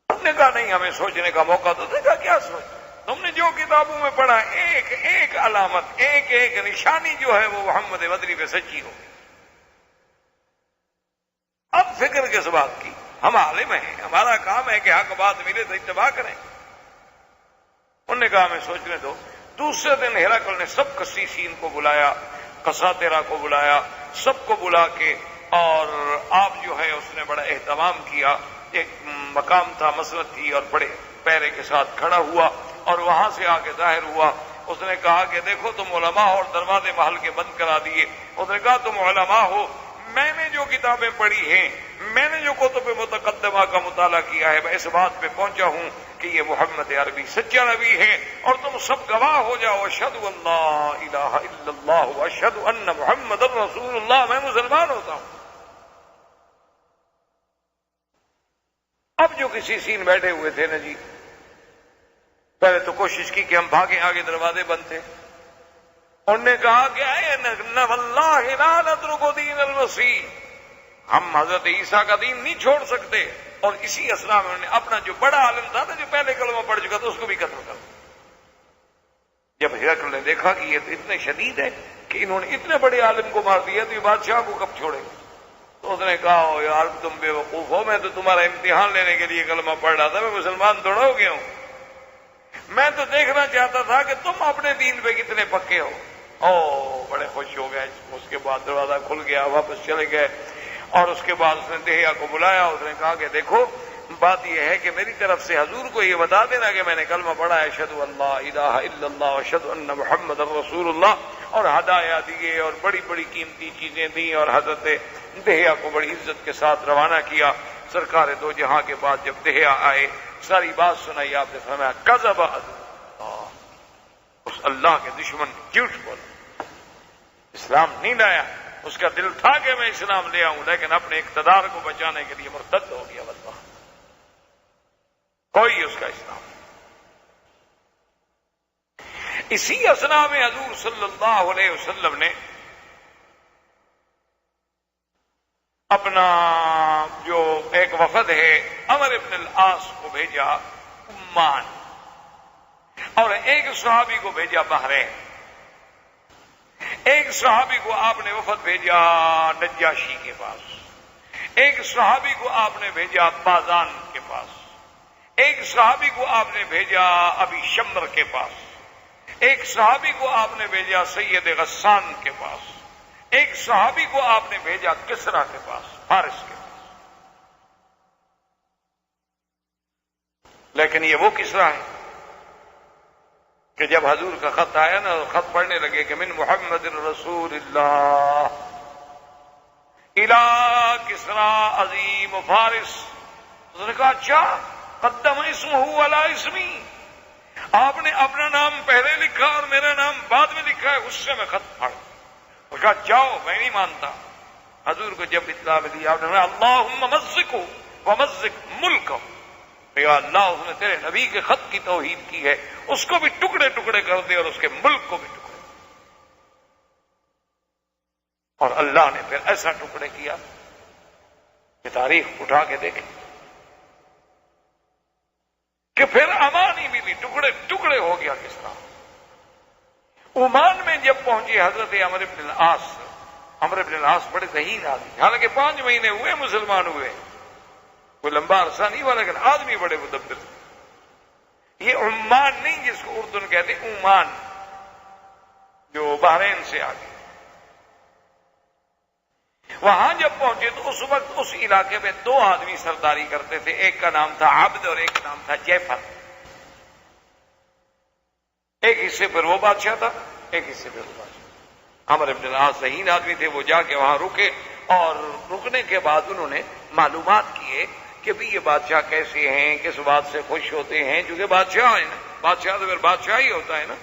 ہم نے کہا نہیں، ہمیں سوچنے کا موقع تو دے گا. کیا سوچ؟ تم نے جو کتابوں میں پڑھا ایک ایک علامت، ایک ایک نشانی جو ہے وہ محمد مدنی پہ سچی ہو. اب فکر کس بات کی؟ ہم عالم ہیں، ہمارا کام ہے کہ حق بات ملے تو اتباع کریں. انہوں نے کہا ہمیں سوچنے دو. دوسرے دن ہرقل نے سب قسیسین کو بلایا، قساطرہ کو بلایا، سب کو بلا کے، اور آپ جو ہے اس نے بڑا اہتمام کیا. ایک مقام تھا، مسجد تھی، اور بڑے پیرے کے ساتھ کھڑا ہوا اور وہاں سے آ کے ظاہر ہوا. اس نے کہا کہ دیکھو تم علماء ہو اور دروازے محل کے بند کرا دیے. اس نے کہا تم علماء ہو، میں نے جو کتابیں پڑھی ہیں، میں نے جو کتب متقدمہ کا مطالعہ کیا ہے، میں اس بات پہ پہنچا ہوں کہ یہ محمد عربی سچا نبی ہے، اور تم سب گواہ ہو جاؤ. اشہد ان لا الہ الا اللہ واشہد ان محمد الرسول اللہ. میں مسلمان ہوتا ہوں. اب جو کسی سین بیٹھے ہوئے تھے نا جی، پہلے تو کوشش کی کہ ہم بھاگیں، آگے دروازے بند تھے. انہوں نے کہا کہ اے واللہ لا نترک دین المسیح، ہم حضرت عیسیٰ کا دین نہیں چھوڑ سکتے. اور اسی اسنا میں انہوں نے اپنا جو بڑا عالم تھا نا، جو پہلے کلمہ پڑھ چکا تھا، اس کو بھی قتل کر دیا. جب ہرقل نے دیکھا کہ یہ تو اتنے شدید ہے کہ انہوں نے اتنے بڑے عالم کو مار دیا، تو یہ بادشاہ کو کب چھوڑیں گے؟ تو اس نے کہا او یار تم بے وقوف ہو، میں تو تمہارا امتحان لینے کے لیے کلمہ پڑھ رہا تھا، میں مسلمان تھوڑا ہو گیا ہوں. میں تو دیکھنا چاہتا تھا کہ تم اپنے دین پہ کتنے پکے ہو. او بڑے خوش ہو گئے. اس کے بعد دروازہ کھل گیا، واپس چلے گئے. اور اس کے بعد اس نے دہیا کو بلایا. اس نے کہا کہ دیکھو بات یہ ہے کہ میری طرف سے حضور کو یہ بتا دینا کہ میں نے کلمہ پڑھا ہے اشہد ان لا الہ الا اللہ اشہد ان محمد رسول اللہ، اور ہدایہ دیے اور بڑی بڑی قیمتی چیزیں دیں، اور حضرت دہیا کو بڑی عزت کے ساتھ روانہ کیا. سرکار دو جہاں کے بعد جب دہیا آئے، ساری بات سنائی. آپ نے فرمایا کذب اللہ، اس اللہ کے دشمن نے جھوٹ بولا، اسلام نہیں لایا. اس کا دل تھا کہ میں اسلام لے آؤں، لیکن اپنے اقتدار کو بچانے کے لیے مرتد ہو گیا. واللہ کوئی اس کا اسلام. اسی اسنا میں حضور صلی اللہ علیہ وسلم نے اپنا جو ایک وفد ہے عمر ابن العاص کو بھیجا عمان، اور ایک صحابی کو بھیجا بحرین. ایک صحابی کو آپ نے وفد بھیجا نجاشی کے پاس، ایک صحابی کو آپ نے بھیجا بازان کے پاس، ایک صحابی کو آپ نے بھیجا ابی شمر کے پاس، ایک صحابی کو آپ نے بھیجا سید غسان کے پاس، ایک صحابی کو آپ نے بھیجا کسرا کے پاس، فارس کے پاس. لیکن یہ وہ کسرا ہے کہ جب حضور کا خط آیا نا، خط پڑھنے لگے کہ من محمد رسول اللہ الى کسرا عظیم فارس. اس نے کہا اچھا قدم اسمہ علی اسمی، آپ نے اپنا نام پہلے لکھا اور میرا نام بعد میں لکھا ہے. اس سے میں خط پڑھ. اس نے کہا جاؤ، میں نہیں مانتا. حضور کو جب اطلاع ملی، آپ نے کہا اللہم مزقو ومزق ملکو، یا اللہ اس نے تیرے نبی کے خط کی توہین کی ہے، اس کو بھی ٹکڑے ٹکڑے کر دے اور اس کے ملک کو بھی ٹکڑے. اور اللہ نے پھر ایسا ٹکڑے کیا کہ تاریخ اٹھا کے دیکھیں کہ پھر امان ہی ملی، ٹکڑے ٹکڑے ہو گیا کس طرح. عمان میں جب پہنچے حضرت عمرو بن العاص بڑے ذہین آدمی تھے، حالانکہ 5 مہینے ہوئے مسلمان ہوئے، کوئی لمبا عرصہ نہیں ہوا، لیکن آدمی بڑے مدبر تھے۔ یہ عمان نہیں جس کو اردن کہتے، عمان جو بحرین سے آگے، وہاں جب پہنچے تو اس وقت اس علاقے میں 2 آدمی سرداری کرتے تھے، ایک کا نام تھا عبد اور ایک کا نام تھا جعفر۔ ایک حصے پر وہ بادشاہ تھا، ایک حصے پر وہ بادشاہ۔ عمرو بن العاص ذہین آدمی تھے، وہ جا کے وہاں رکے، اور رکنے کے بعد انہوں نے معلومات کیے کہ بھی یہ بادشاہ کیسے ہیں، کس بات سے خوش ہوتے ہیں، کیونکہ بادشاہ ہے نا، بادشاہ تو پھر بادشاہ ہی ہوتا ہے نا،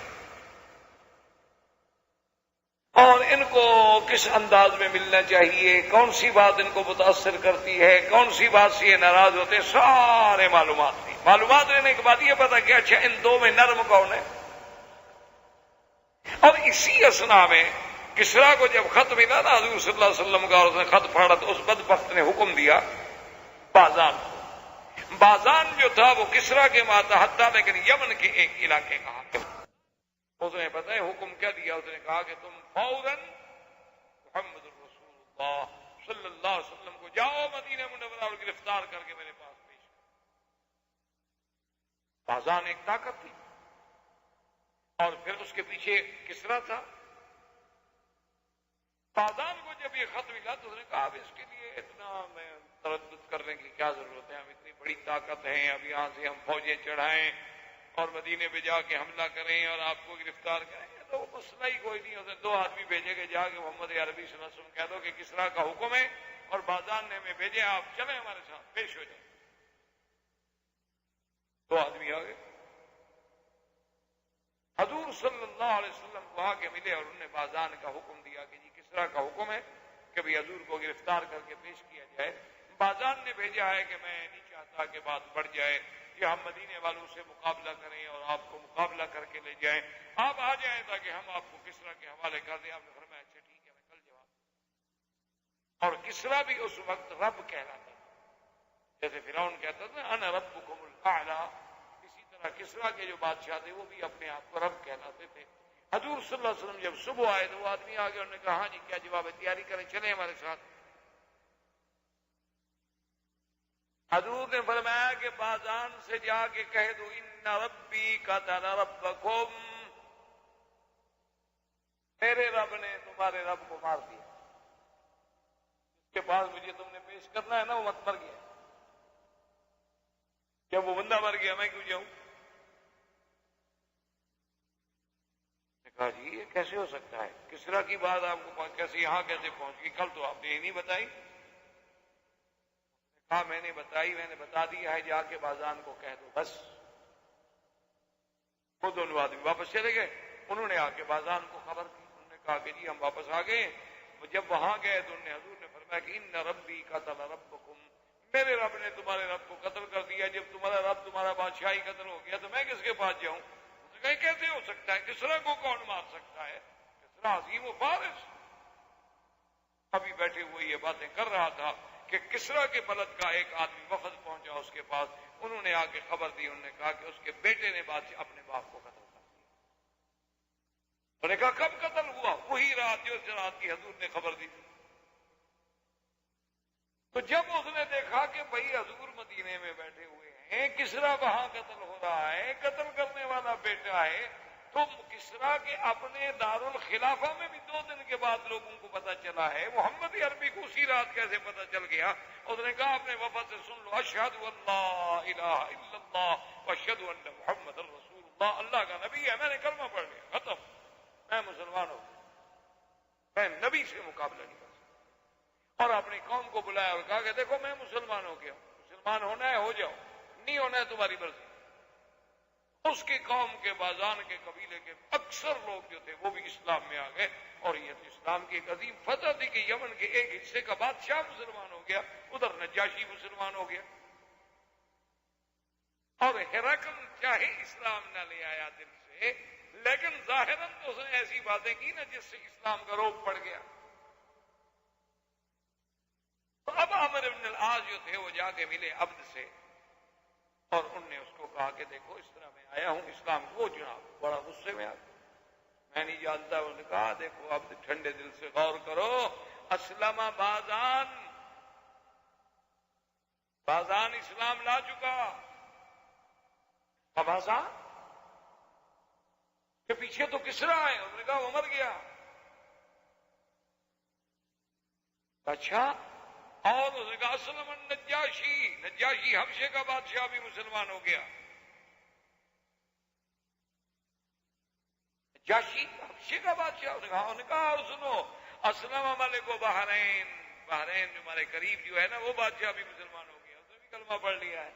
اور ان کو کس انداز میں ملنا چاہیے، کون سی بات ان کو متاثر کرتی ہے، کون سی بات سے یہ ناراض ہوتے ہیں، سارے معلومات تھیں۔ معلومات لینے کے بعد یہ پتا کہ اچھا ان 2 میں نرم کون ہے۔ اور اسی اسنا میں کسریٰ کو جب خط ملا نا حضور صلی اللہ علیہ وسلم کا، اور اس نے خط پھاڑا تو اس بدبخت نے حکم دیا بازان کو۔ بازان جو تھا وہ کسریٰ کے ماتحت تھا، لیکن یمن کے ایک علاقے کا حاکم۔ اس نے پتہ ہے حکم کیا دیا، اس نے کہا کہ تم فوراً محمد رسول اللہ صلی اللہ علیہ وسلم کو جاؤ مدینہ منورہ اور گرفتار کر کے میرے پاس پیش کرو۔ بازان ایک طاقت تھی، اور پھر اس کے پیچھے کسریٰ تھا۔ بازان کو جب یہ خط ملا تو اس نے کہا اب اس کے لیے اتنا میں تردد کرنے کی کیا ضرورت ہے، ہم اتنی بڑی طاقت ہیں، اب یہاں سے ہم فوجیں چڑھائیں اور مدینے پہ جا کے حملہ کریں اور آپ کو گرفتار کریں، تو وہ مسئلہ ہی کوئی نہیں۔ اس نے 2 آدمی بھیجے کہ جا کے محمد عربی صلی اللہ علیہ وسلم کہہ دو کہ کسریٰ کا حکم ہے اور بازان نے ہمیں بھیجے، آپ چلیں ہمارے ساتھ پیش ہو جائیں۔ 2 آدمی آ گئے، حضور صلی اللہ علیہ وسلم کو آ کے ملے اور انہوں نے بازان کا حکم دیا کہ جی کسریٰ کا حکم ہے کہ بھی حضور کو گرفتار کر کے پیش کیا جائے۔ بازان نے بھیجا ہے کہ میں نہیں چاہتا کہ بات بڑھ جائے، کہ ہم مدینے والوں سے مقابلہ کریں اور آپ کو مقابلہ کر کے لے جائیں، آپ آ جائیں تاکہ ہم آپ کو کسریٰ کے حوالے کر دیں۔ آپ نے فرمایا اچھا ٹھیک ہے، میں کل جواب۔ اور کسریٰ بھی اس وقت رب کہلاتا تھا، جیسے فرعون کہتا تھا انا ربکم الاعلی، اسی طرح کسریٰ کے جو بادشاہ تھے وہ بھی اپنے آپ کو رب کہلاتے تھے۔ حضور صلی اللہ علیہ وسلم جب صبح آئے تو وہ آدمی آگے، انہوں نے کہا ہاں جی کیا جواب ہے، تیاری کریں چلیں ہمارے ساتھ۔ حضور نے فرمایا کہ بازان سے جا کے کہہ دو ان ربی قتل ربکم، میرے رب نے تمہارے رب کو مار دیا، اس کے پاس مجھے تم نے پیش کرنا ہے نا، وہ مت مر گیا، جب وہ بندہ مر گیا میں کیوں جاؤں؟ کہا جی یہ کیسے ہو سکتا ہے، کسریٰ کی بات آپ کو کیسے یہاں کیسے پہنچ گئی، کل تو آپ نے یہ نہیں بتائی۔ ہاں میں نے بتائی، میں نے بتا دیا ہے، جا کے بازان کو کہہ دو بس۔ وہ 2 آدمی واپس چلے گئے، انہوں نے آ کے بازان کو خبر کی، انہوں نے کہا کہ جی ہم واپس آ گئے۔ جب وہاں گئے تو حضور نے فرمایا کہ ان ربی قتل ربکم، میرے رب نے تمہارے رب کو قتل کر دیا، جب تمہارا رب تمہارا بادشاہی قتل ہو گیا تو میں کس کے پاس جاؤں؟ کیسے ہو سکتا ہے، کسریٰ کو کون مار سکتا ہے، کسریٰ عظیم و فارس۔ ابھی بیٹھے ہوئے یہ باتیں کر رہا تھا کہ کسریٰ کے بلد کا ایک آدمی وفد پہنچا اس کے پاس، انہوں نے آ کے خبر دی، انہوں نے کہا کہ اس کے بیٹے نے بادشاہ اپنے باپ کو قتل کر دیا۔ انہوں نے کہا کب قتل ہوا؟ وہی رات جو رات کی حضور نے خبر دی۔ تو جب اس نے دیکھا کہ بھئی حضور مدینے میں بیٹھے ہوئے ہیں، کسریٰ وہاں قتل ہو رہا ہے، قتل کرنے والا بیٹا ہے، تو کسریٰ کے اپنے دارالخلافہ میں بھی 2 دن کے بعد لوگوں کو پتا چلا ہے، محمد عربی کو اسی رات کیسے پتا چل گیا؟ اس نے کہا اپنے وفد سے سن لو اشہد ان لا الہ الا اللہ واشہد ان محمد رسول اللہ، اللہ کا نبی ہے، میں نے کلمہ پڑھ لیا، ختم، میں مسلمان ہوں، میں نبی سے مقابلہ نہیں کر سکتا۔ اور اپنی قوم کو بلایا اور کہا کہ دیکھو میں مسلمان ہو گیا ہوں، مسلمان ہونا ہے ہو جاؤ، نہیں ہونا ہے تمہاری مرضی۔ اس کی قوم کے بازان کے قبیلے کے اکثر لوگ جو تھے وہ بھی اسلام میں آ گئے، اور یہ اسلام کی ایک عظیم فتح تھی کہ یمن کے ایک حصے کا بادشاہ مسلمان ہو گیا، ادھر نجاشی مسلمان ہو گیا، اور ہرقل چاہے اسلام نہ لے آیا دل سے، لیکن ظاہراً تو اس نے ایسی باتیں کی نا جس سے اسلام کا روپ پڑ گیا۔ تو اب عمرو بن العاص جو تھے وہ جا کے ملے عبد سے، اور ان نے اس کو کہا کہ دیکھو اس طرح میں آیا ہوں اسلام کو، جناب بڑا غصے میں آ گیا، میں نہیں جانتا. انہوں نے کہا دیکھو اب ٹھنڈے دل سے غور کرو. اسلم بازان اسلام لا چکا. اب آزان کے پیچھے تو کسرا ہے. انہوں نے کہا وہ مر گیا. اچھا اور اس نے کہا اسلم نجاشی حبشے کا بادشاہ بھی مسلمان ہو گیا. نجاشی حبشے کا بادشاہ. انہوں نے کہا اور سنو اسلم ملک و بحرین جو ہمارے قریب جو ہے نا وہ بادشاہ بھی مسلمان ہو گیا. اس نے بھی کلمہ پڑھ لیا ہے.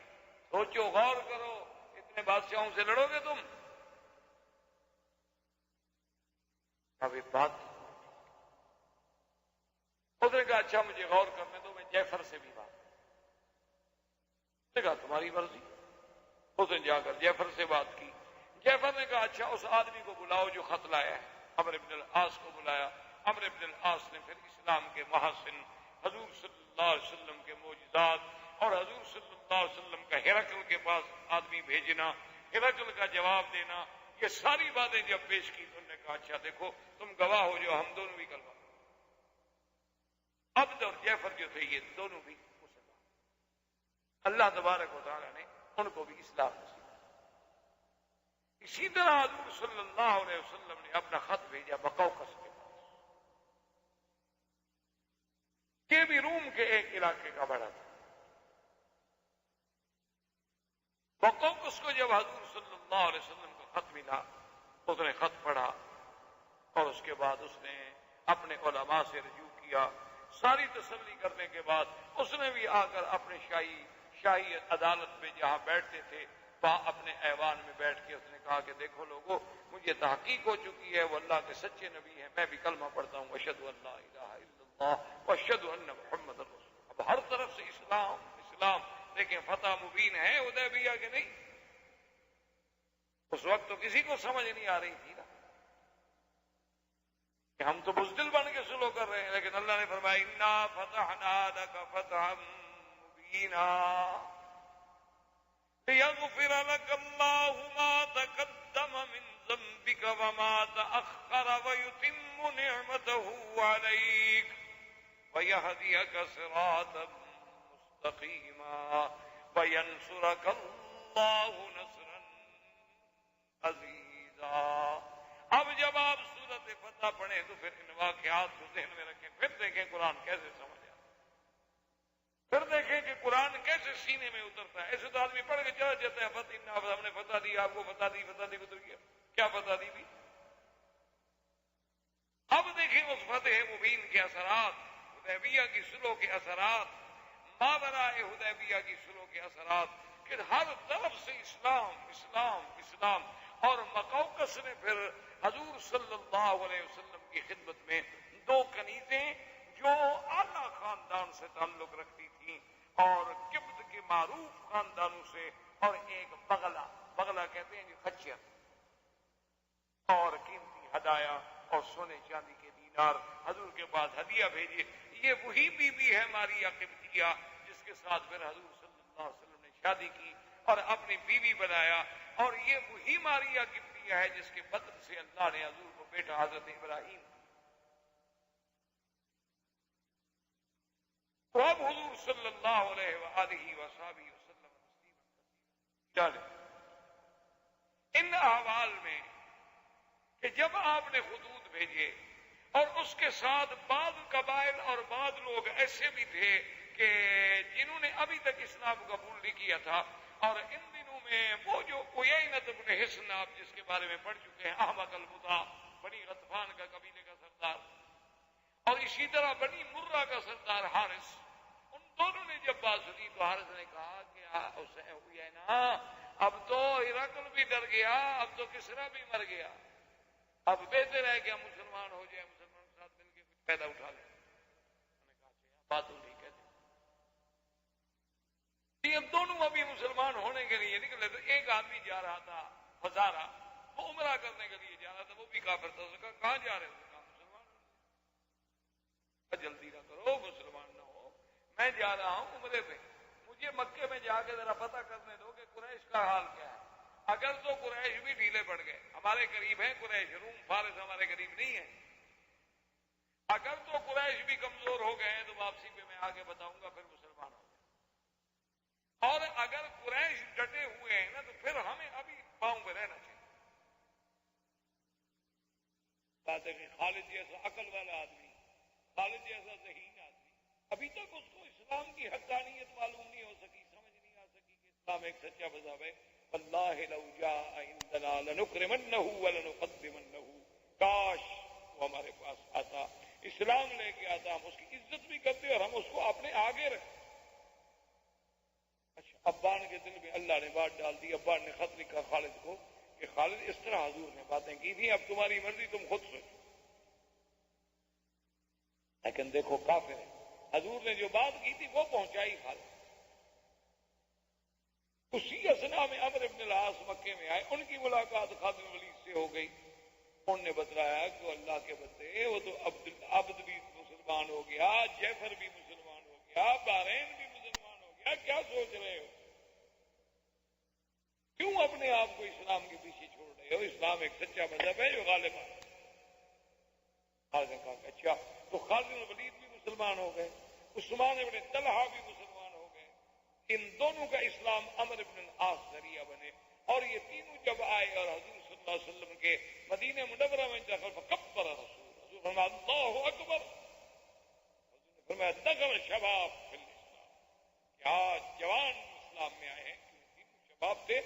سوچو غور کرو اتنے بادشاہوں سے لڑو گے تم. اب ایک بات اس نے کہا اچھا مجھے غور کرنے دو میں جعفر سے بھی بات. اس نے کہا تمہاری مرضی. اس نے جا کر جعفر سے بات کی. جعفر نے کہا اچھا اس آدمی کو بلاؤ جو خط لایا ہے. عمرو بن العاص کو بلایا. عمرو بن العاص نے پھر اسلام کے محاسن حضور صلی اللہ علیہ وسلم کے معجزات اور حضور صلی اللہ علیہ وسلم کا ہرقل کے پاس آدمی بھیجنا, ہرقل کا جواب دینا, یہ ساری باتیں جب پیش کی تو انہوں نے کہا اچھا دیکھو تم گواہ ہو جو ہم دونوں بھی کلمہ. عبد اور جعفر جو تھے یہ دونوں بھی مسلمان. اللہ تبارک و تعالی نے ان کو بھی اسلام نصیب. اسی طرح حضور صلی اللہ علیہ وسلم نے اپنا خط بھیجا بقوقس کے پاس. یہ بھی روم کے ایک علاقے کا بڑا تھا. بقوقس کو جب حضور صلی اللہ علیہ وسلم کو خط ملا اس نے خط پڑھا اور اس کے بعد اس نے اپنے علماء سے رجوع کیا. ساری تسلی کرنے کے بعد اس نے بھی آ کر اپنے شاہی عدالت میں جہاں بیٹھتے تھے اپنے ایوان میں بیٹھ کے اس نے کہا کہ دیکھو لوگوں مجھے تحقیق ہو چکی ہے وہ اللہ کے سچے نبی ہیں. میں بھی کلمہ پڑھتا ہوں اشہد ان لا الہ الا اللہ واشہد ان محمد رسول. اب ہر طرف سے اسلام لیکن فتح مبین ہے حدیبیہ کے نہیں. اس وقت تو کسی کو سمجھ نہیں آ رہی تھی نا کہ ہم تو بزدل بن کے سلو کر رہے ہیں. لیکن اللہ نے فرمایا انا فتحنا لک فتحا مبینا لیغفر لک اللہ ما تقدم من ذنبک وما تأخر ویتم نعمته علیک ویہدیک صراطا مستقیما وینصرک اللہ نصرا عزیزا. اب جب آپ سورت فتح پڑھیں تو پھر ان واقعات کو ذہن میں رکھیں. پھر دیکھیں قرآن کیسے سمجھ آتا ہے. پھر دیکھیں کہ قرآن کیسے سینے میں اترتا ہے. ایسے تو آدمی پڑھ کے چلا جاتا ہے فتح ہم نے فتح دی آپ کو فتح دی اتر گیا. کیا فتح دی بھی. اب دیکھیں اس فتح مبین کے اثرات, حدیبیہ کی صلح کے اثرات, ماوراء حدیبیہ کی صلح کے اثرات کہ ہر طرف سے اسلام اسلام اسلام. اور مقوقس نے پھر حضور صلی اللہ علیہ وسلم کی خدمت میں دو کنیزیں جو اعلیٰ خاندان سے تعلق رکھتی تھیں اور قبط کے معروف خاندانوں سے, اور ایک بغلہ کہتے ہیں خچر, اور قیمتی ہدایا اور سونے چاندی کے دینار حضور کے پاس ہدیہ بھیجے. یہ وہی بی بی ہے ماریہ قبطیہ جس کے ساتھ پھر حضور صلی اللہ علیہ وسلم نے شادی کی اور اپنی بیوی بنایا. اور یہ وہی ماریہ قبطیہ ہے جس کے بدر سے اللہ نے حضور کو بیٹا حضرت ابراہیم. تو اب حضور صلی اللہ علیہ وآلہ وصحبہ وسلم تسلیما. ان احوال میں کہ جب آپ نے خطوط بھیجے اور اس کے ساتھ بعض قبائل اور بعض لوگ ایسے بھی تھے کہ جنہوں نے ابھی تک اسلام قبول نہیں کیا تھا, اور ان دنوں میں وہ جو عیینۃ بن حصن آپ جس کے بارے میں پڑھ چکے ہیں, احمق المطاع بنی غطفان کا قبیلے کا سردار, اور اسی طرح بنی مرہ کا سردار حارث, ان دونوں نے جب بات سنی تو حارث نے کہا کہ عیینہ اب تو ہرقل بھی ڈر گیا, اب تو کسرا بھی مر گیا, اب بہتر ہے کہ ہم مسلمان ہو جائیں, مسلمان کے ساتھ مل کے کچھ پیدا اٹھا لیں. انہوں نے کہا بات تو نہیں کہتے. یہ دونوں ابھی مسلمان ہونے کے لیے نکلے تو ایک آدمی جا رہا تھا فزارہ, وہ عمرہ کرنے کے لیے جا رہا تھا, وہ بھی کافر تھا. اس نے کہا کہاں جا رہے ہو؟ کہا مسلمان. جلدی نہ کرو, مسلمان نہ ہو, میں جا رہا ہوں عمرے پہ, مجھے مکے میں جا کے ذرا پتہ کرنے دو کہ قریش کا حال کیا ہے. اگر تو قریش بھی ڈھیلے پڑ گئے, ہمارے قریب ہیں قریش، روم فارس ہمارے قریب نہیں ہے. اگر تو قریش بھی کمزور ہو گئے ہیں تو واپسی پہ میں آگے بتاؤں گا پھر مسلمان ہو گئے، اور اگر قریش ڈٹے ہوئے ہیں نا تو پھر ہمیں ابھی پاؤں پہ رہنا چاہیے. بات ہے کہ خالد جیسا عقل والا آدمی، خالد جیسا ذہین آدمی، ابھی تک اس کو اسلام کی حقانیت معلوم نہیں ہو سکی، سمجھ نہیں آ سکی کہ اسلام ایک سچا مذہب ہے. واللہ لو جاء عندنا لنکرمنہ ولنقدمنہ، کاش وہ ہمارے پاس آتا، اسلام لے کے آتا، ہم اس کی عزت بھی کرتے اور ہم اس کو اپنے آگے رکھتے. اچھا، ابان کے دل میں اللہ نے بات ڈال دی. ابان نے خط لکھا خالد کو کہ خالد اس طرح حضور نے باتیں کی تھیں، اب تمہاری مرضی، تم خود سوچو. لیکن دیکھو کافر ہے، حضور نے جو بات کی تھی وہ پہنچائی خالد. اسی اسنا میں عمرو بن العاص مکے میں آئے، ان کی ملاقات خالد بن ولید سے ہو گئی. انہوں نے بتلایا کہ اللہ کے بندے وہ تو عبد بھی مسلمان ہو گیا، جعفر بھی مسلمان ہو گیا، بحرین بھی مسلمان ہو گیا، کیا سوچ رہے ہو؟ کیوں اپنے آپ کو اسلام کے پیچھے چھوڑ رہے ہو؟ اسلام ایک سچا مذہب ہے جو غالب ہے. خالد نے کہا کہ اچھا، تو خالد بن ولید بھی مسلمان ہو گئے، عثمان بن طلحہ بھی مسلمان ہو گئے. ان دونوں کا اسلام عمرو بن العاص ذریعہ بنے، اور یہ تینوں جب آئے اور حضور صلی اللہ علیہ وسلم کے مدینہ منورہ میں داخل، فکبر حضور فرمایا اللہ اکبر. حضور نے فرمایا دخل شباب فی الاسلام، کیا جوان اسلام میں آئے ہیں، تینوں شباب تھے.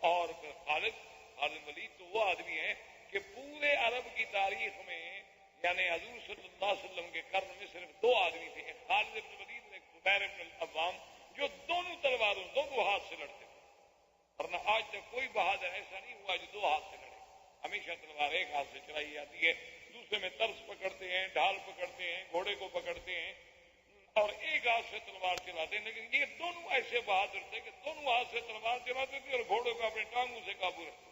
اور پھر خالد ولید تو وہ آدمی ہیں کہ پورے عرب کی تاریخ میں، یعنی حضور صلی اللہ علیہ وسلم کے قرن میں صرف دو آدمی تھے، ایک خالد بن ولید اور ایک زبیر بن العوام، جو دونوں تلواروں دونوں ہاتھ سے لڑتے تھے. ورنہ آج تک کوئی بہادر ایسا نہیں ہوا جو دو ہاتھ سے لڑے. ہمیشہ تلوار ایک ہاتھ سے چلائی جاتی ہے، دوسرے میں طرز پکڑتے ہیں، ڈھال پکڑتے ہیں، گھوڑے کو پکڑتے ہیں اور ایک ہاتھ سے تلوار چلاتے ہیں. لیکن یہ دونوں ایسے بہادر تھے کہ دونوں ہاتھ سے تلوار چلاتے تھے اور گھوڑوں کو اپنے ٹانگوں سے قابو رکھتے.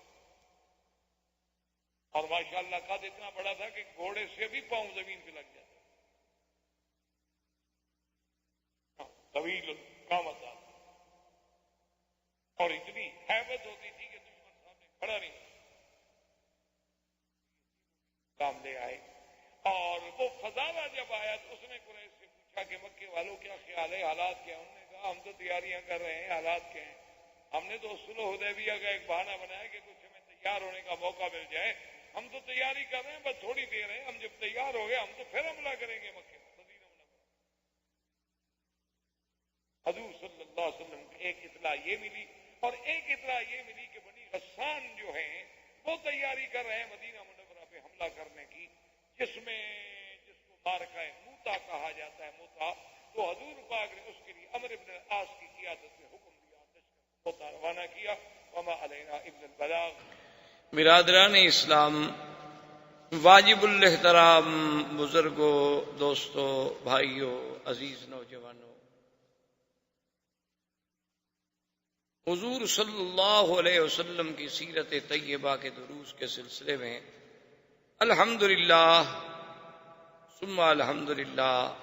اور ماشاءاللہ قد اتنا بڑا تھا کہ گھوڑے سے بھی پاؤں زمین پہ لگ جاتا، طویل قامت آتا، اور اتنی ہیبت ہوتی تھی کہ دشمن سامنے کھڑا نہیں کام لے آئے. اور وہ فضالہ جب آیا تو اس نے قریش سے پوچھا کہ مکے والوں کیا خیال ہے، حالات کیا؟ انہوں نے کہا ہم تو تیاریاں کر رہے ہیں، حالات کیا ہیں؟ ہم نے تو صلح حدیبیہ کا ایک بہانہ بنایا کہ کچھ ہمیں تیار ہونے کا موقع مل جائے. ہم تو تیاری کر رہے ہیں، بس تھوڑی دیر ہے، ہم جب تیار ہو گئے ہم تو پھر حملہ کریں گے مکے میں، مدینہ منورہ. حضور صلی اللہ علیہ وسلم کو ایک اطلاع یہ ملی، اور ایک اطلاع یہ ملی کہ بنی غسان جو ہیں وہ تیاری کر رہے ہیں مدینہ منورہ پہ حملہ کرنے کی، جس کو مارکہ موتا کہا جاتا ہے. موتا تو حضور پاک نے اس کے لیے عمرو بن العاص کی قیادت میں حکم دیا، لشکر موتا روانہ کیا. وما علینا الا البلاغ. برادران اسلام، واجب الاحترام بزرگوں، دوستوں، بھائیوں، عزیز نوجوانوں، حضور صلی اللہ علیہ وسلم کی سیرت طیبہ کے دروس کے سلسلے میں الحمدللہ ثم الحمدللہ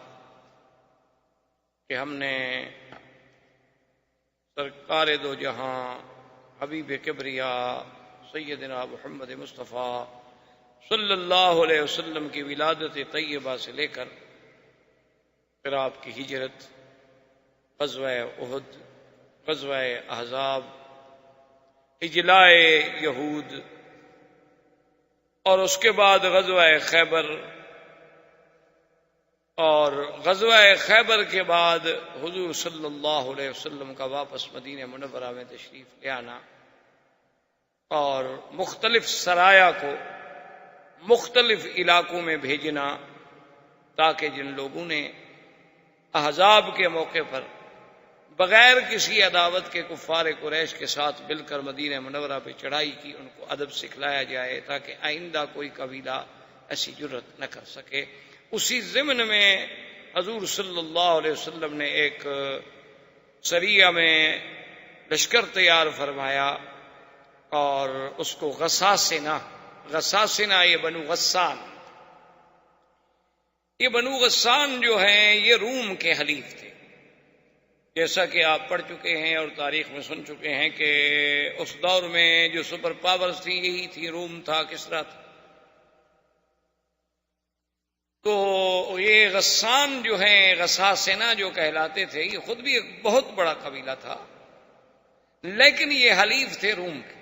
کہ ہم نے سرکار دو جہاں حبیب کبریا سیدنا محمد مصطفیٰ صلی اللہ علیہ وسلم کی ولادت طیبہ سے لے کر پھر آپ کی ہجرت، غزوہ احد، غزوہ احزاب، اجلاء یہود، اور اس کے بعد غزوہ خیبر، اور غزوہ خیبر کے بعد حضور صلی اللہ علیہ وسلم کا واپس مدینہ منورہ میں تشریف لے آنا، اور مختلف سرایا کو مختلف علاقوں میں بھیجنا، تاکہ جن لوگوں نے احزاب کے موقع پر بغیر کسی عداوت کے کفار قریش کے ساتھ مل کر مدینہ منورہ پہ چڑھائی کی، ان کو ادب سکھلایا جائے تاکہ آئندہ کوئی قبیلہ ایسی جرت نہ کر سکے. اسی ضمن میں حضور صلی اللہ علیہ وسلم نے ایک سریہ میں لشکر تیار فرمایا، اور اس کو غساسنہ یہ بنو غسان، یہ بنو غسان جو ہیں یہ روم کے حلیف تھے. جیسا کہ آپ پڑھ چکے ہیں اور تاریخ میں سن چکے ہیں کہ اس دور میں جو سپر پاورز تھی یہی تھی، روم تھا، کسریٰ تھا. تو یہ غسان جو ہیں، غساسنہ جو کہلاتے تھے، یہ خود بھی ایک بہت بڑا قبیلہ تھا، لیکن یہ حلیف تھے روم کے.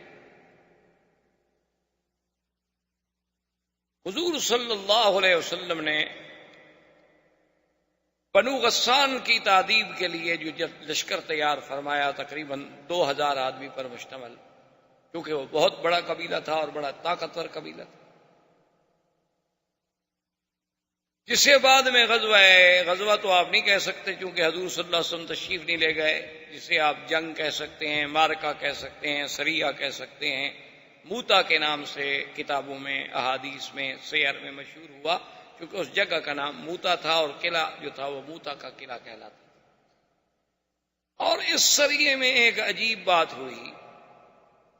حضور صلی اللہ علیہ وسلم نے بنو غسان کی تعذیب کے لیے جو لشکر تیار فرمایا، تقریباً 2000 آدمی پر مشتمل، کیونکہ وہ بہت بڑا قبیلہ تھا اور بڑا طاقتور قبیلہ تھا، جسے بعد میں غزوہ تو آپ نہیں کہہ سکتے کیونکہ حضور صلی اللہ علیہ وسلم تشریف نہیں لے گئے، جسے آپ جنگ کہہ سکتے ہیں، مارکہ کہہ سکتے ہیں، سریہ کہہ سکتے ہیں، موتا کے نام سے کتابوں میں، احادیث میں، سیر میں مشہور ہوا، کیونکہ اس جگہ کا نام موتا تھا اور قلعہ جو تھا وہ موتا کا قلعہ کہلاتا. اور اس سریے میں ایک عجیب بات ہوئی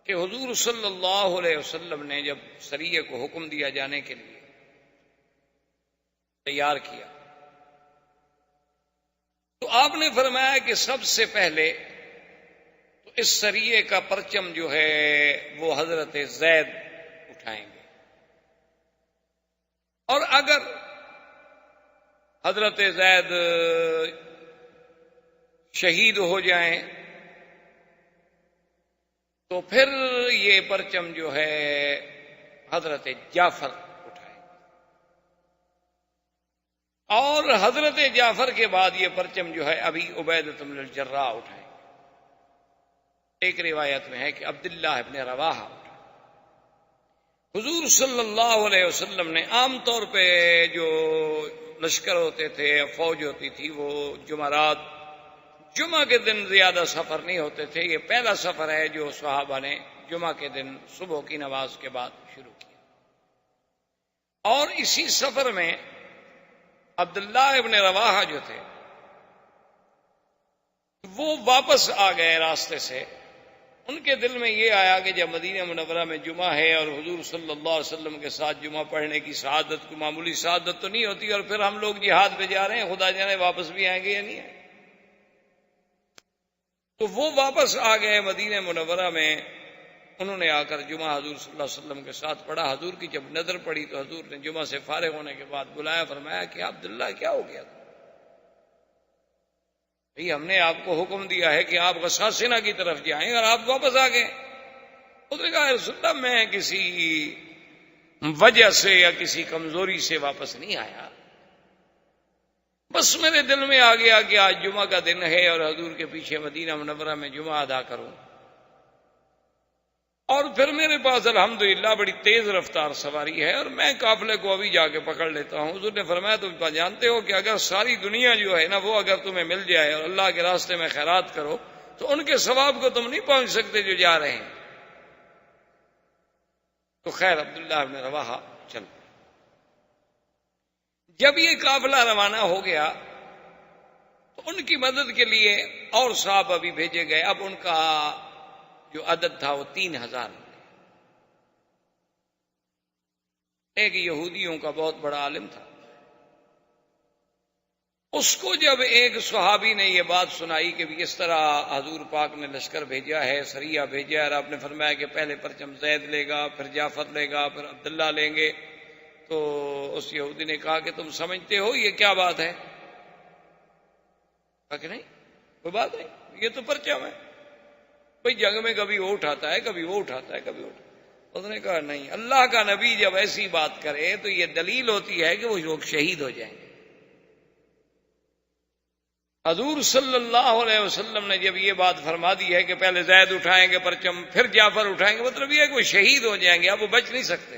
کہ حضور صلی اللہ علیہ وسلم نے جب سریے کو حکم دیا جانے کے لیے تیار کیا تو آپ نے فرمایا کہ سب سے پہلے تو اس سریے کا پرچم جو ہے وہ حضرت زید اٹھائیں گے، اور اگر حضرت زید شہید ہو جائیں تو پھر یہ پرچم جو ہے حضرت جعفر اٹھائیں گے، اور حضرت جعفر کے بعد یہ پرچم جو ہے ابی عبیدہ بن الجراح اٹھائیں گے. ایک روایت میں ہے کہ عبداللہ ابن رواحہ. حضور صلی اللہ علیہ وسلم نے عام طور پہ جو لشکر ہوتے تھے، فوج ہوتی تھی، وہ جمعرات، جمعہ کے دن زیادہ سفر نہیں ہوتے تھے. یہ پہلا سفر ہے جو صحابہ نے جمعہ کے دن صبح کی نماز کے بعد شروع کیا، اور اسی سفر میں عبداللہ ابن رواحہ جو تھے وہ واپس آ گئے راستے سے. ان کے دل میں یہ آیا کہ جب مدینہ منورہ میں جمعہ ہے اور حضور صلی اللہ علیہ وسلم کے ساتھ جمعہ پڑھنے کی سعادت کو معمولی سعادت تو نہیں ہوتی، اور پھر ہم لوگ جہاد پہ جا رہے ہیں، خدا جانے واپس بھی آئیں گے یا نہیں آئیں گے. تو وہ واپس آ گئے مدینہ منورہ میں. انہوں نے آ کر جمعہ حضور صلی اللہ علیہ وسلم کے ساتھ پڑھا. حضور کی جب نظر پڑی تو حضور نے جمعہ سے فارغ ہونے کے بعد بلایا، فرمایا کہ عبداللہ کیا ہو گیا تھا؟ ہم نے آپ کو حکم دیا ہے کہ آپ غساسنہ کی طرف جائیں اور آپ واپس آ گئے. اس نے کہا رسول اللہ میں کسی وجہ سے یا کسی کمزوری سے واپس نہیں آیا، بس میرے دل میں آ گیا کہ آج جمعہ کا دن ہے اور حضور کے پیچھے مدینہ منورہ میں جمعہ ادا کروں، اور پھر میرے پاس الحمدللہ بڑی تیز رفتار سواری ہے اور میں قافلے کو ابھی جا کے پکڑ لیتا ہوں. حضور نے فرمایا تم جانتے ہو کہ اگر ساری دنیا جو ہے نا وہ اگر تمہیں مل جائے اور اللہ کے راستے میں خیرات کرو تو ان کے ثواب کو تم نہیں پہنچ سکتے جو جا رہے ہیں. تو خیر عبداللہ بن رواحہ چل. جب یہ قافلہ روانہ ہو گیا تو ان کی مدد کے لیے اور صحابہ ابھی بھیجے گئے. اب ان کا جو عدد تھا وہ 3000. ایک یہودیوں کا بہت بڑا عالم تھا، اس کو جب ایک صحابی نے یہ بات سنائی کہ بھی اس طرح حضور پاک نے لشکر بھیجا ہے، سریہ بھیجا ہے، اور آپ نے فرمایا کہ پہلے پرچم زید لے گا، پھر جعفر لے گا، پھر عبداللہ لیں گے، تو اس یہودی نے کہا کہ تم سمجھتے ہو یہ کیا بات ہے؟ کہا کہ نہیں کوئی بات نہیں، یہ تو پرچم ہے. بھئی جنگ میں کبھی وہ اٹھاتا ہے، کبھی وہ اٹھاتا ہے، کبھی وہ اٹھاتا ہے. اس نے کہا نہیں، اللہ کا نبی جب ایسی بات کرے تو یہ دلیل ہوتی ہے کہ وہ لوگ شہید ہو جائیں گے. حضور صلی اللہ علیہ وسلم نے جب یہ بات فرما دی ہے کہ پہلے زید اٹھائیں گے پرچم، پھر جعفر اٹھائیں گے، مطلب یہ ہے کہ وہ شہید ہو جائیں گے، اب وہ بچ نہیں سکتے.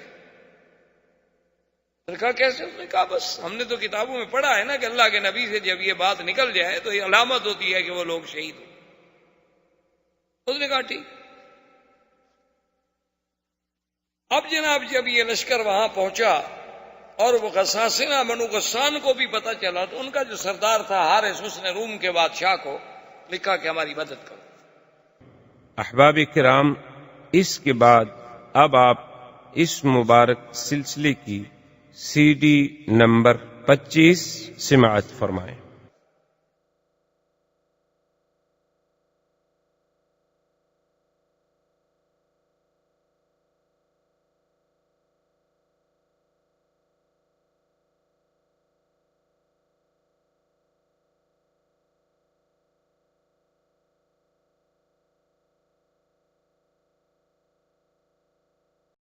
کہا کیسے؟ اس نے کہا بس ہم نے تو کتابوں میں پڑھا ہے نا کہ اللہ کے نبی سے جب یہ بات نکل جائے تو یہ علامت ہوتی ہے کہ وہ لوگ شہید ہو. اس نے کہا ٹھیک. اب جناب جب یہ لشکر وہاں پہنچا اور وہ غساسنہ بنو غسان کو بھی پتہ چلا تو ان کا جو سردار تھا حارث، اس نے روم کے بادشاہ کو لکھا کہ ہماری مدد کرو. احباب کرام، اس کے بعد اب آپ اس مبارک سلسلے کی CD نمبر 25 سماعت فرمائیں.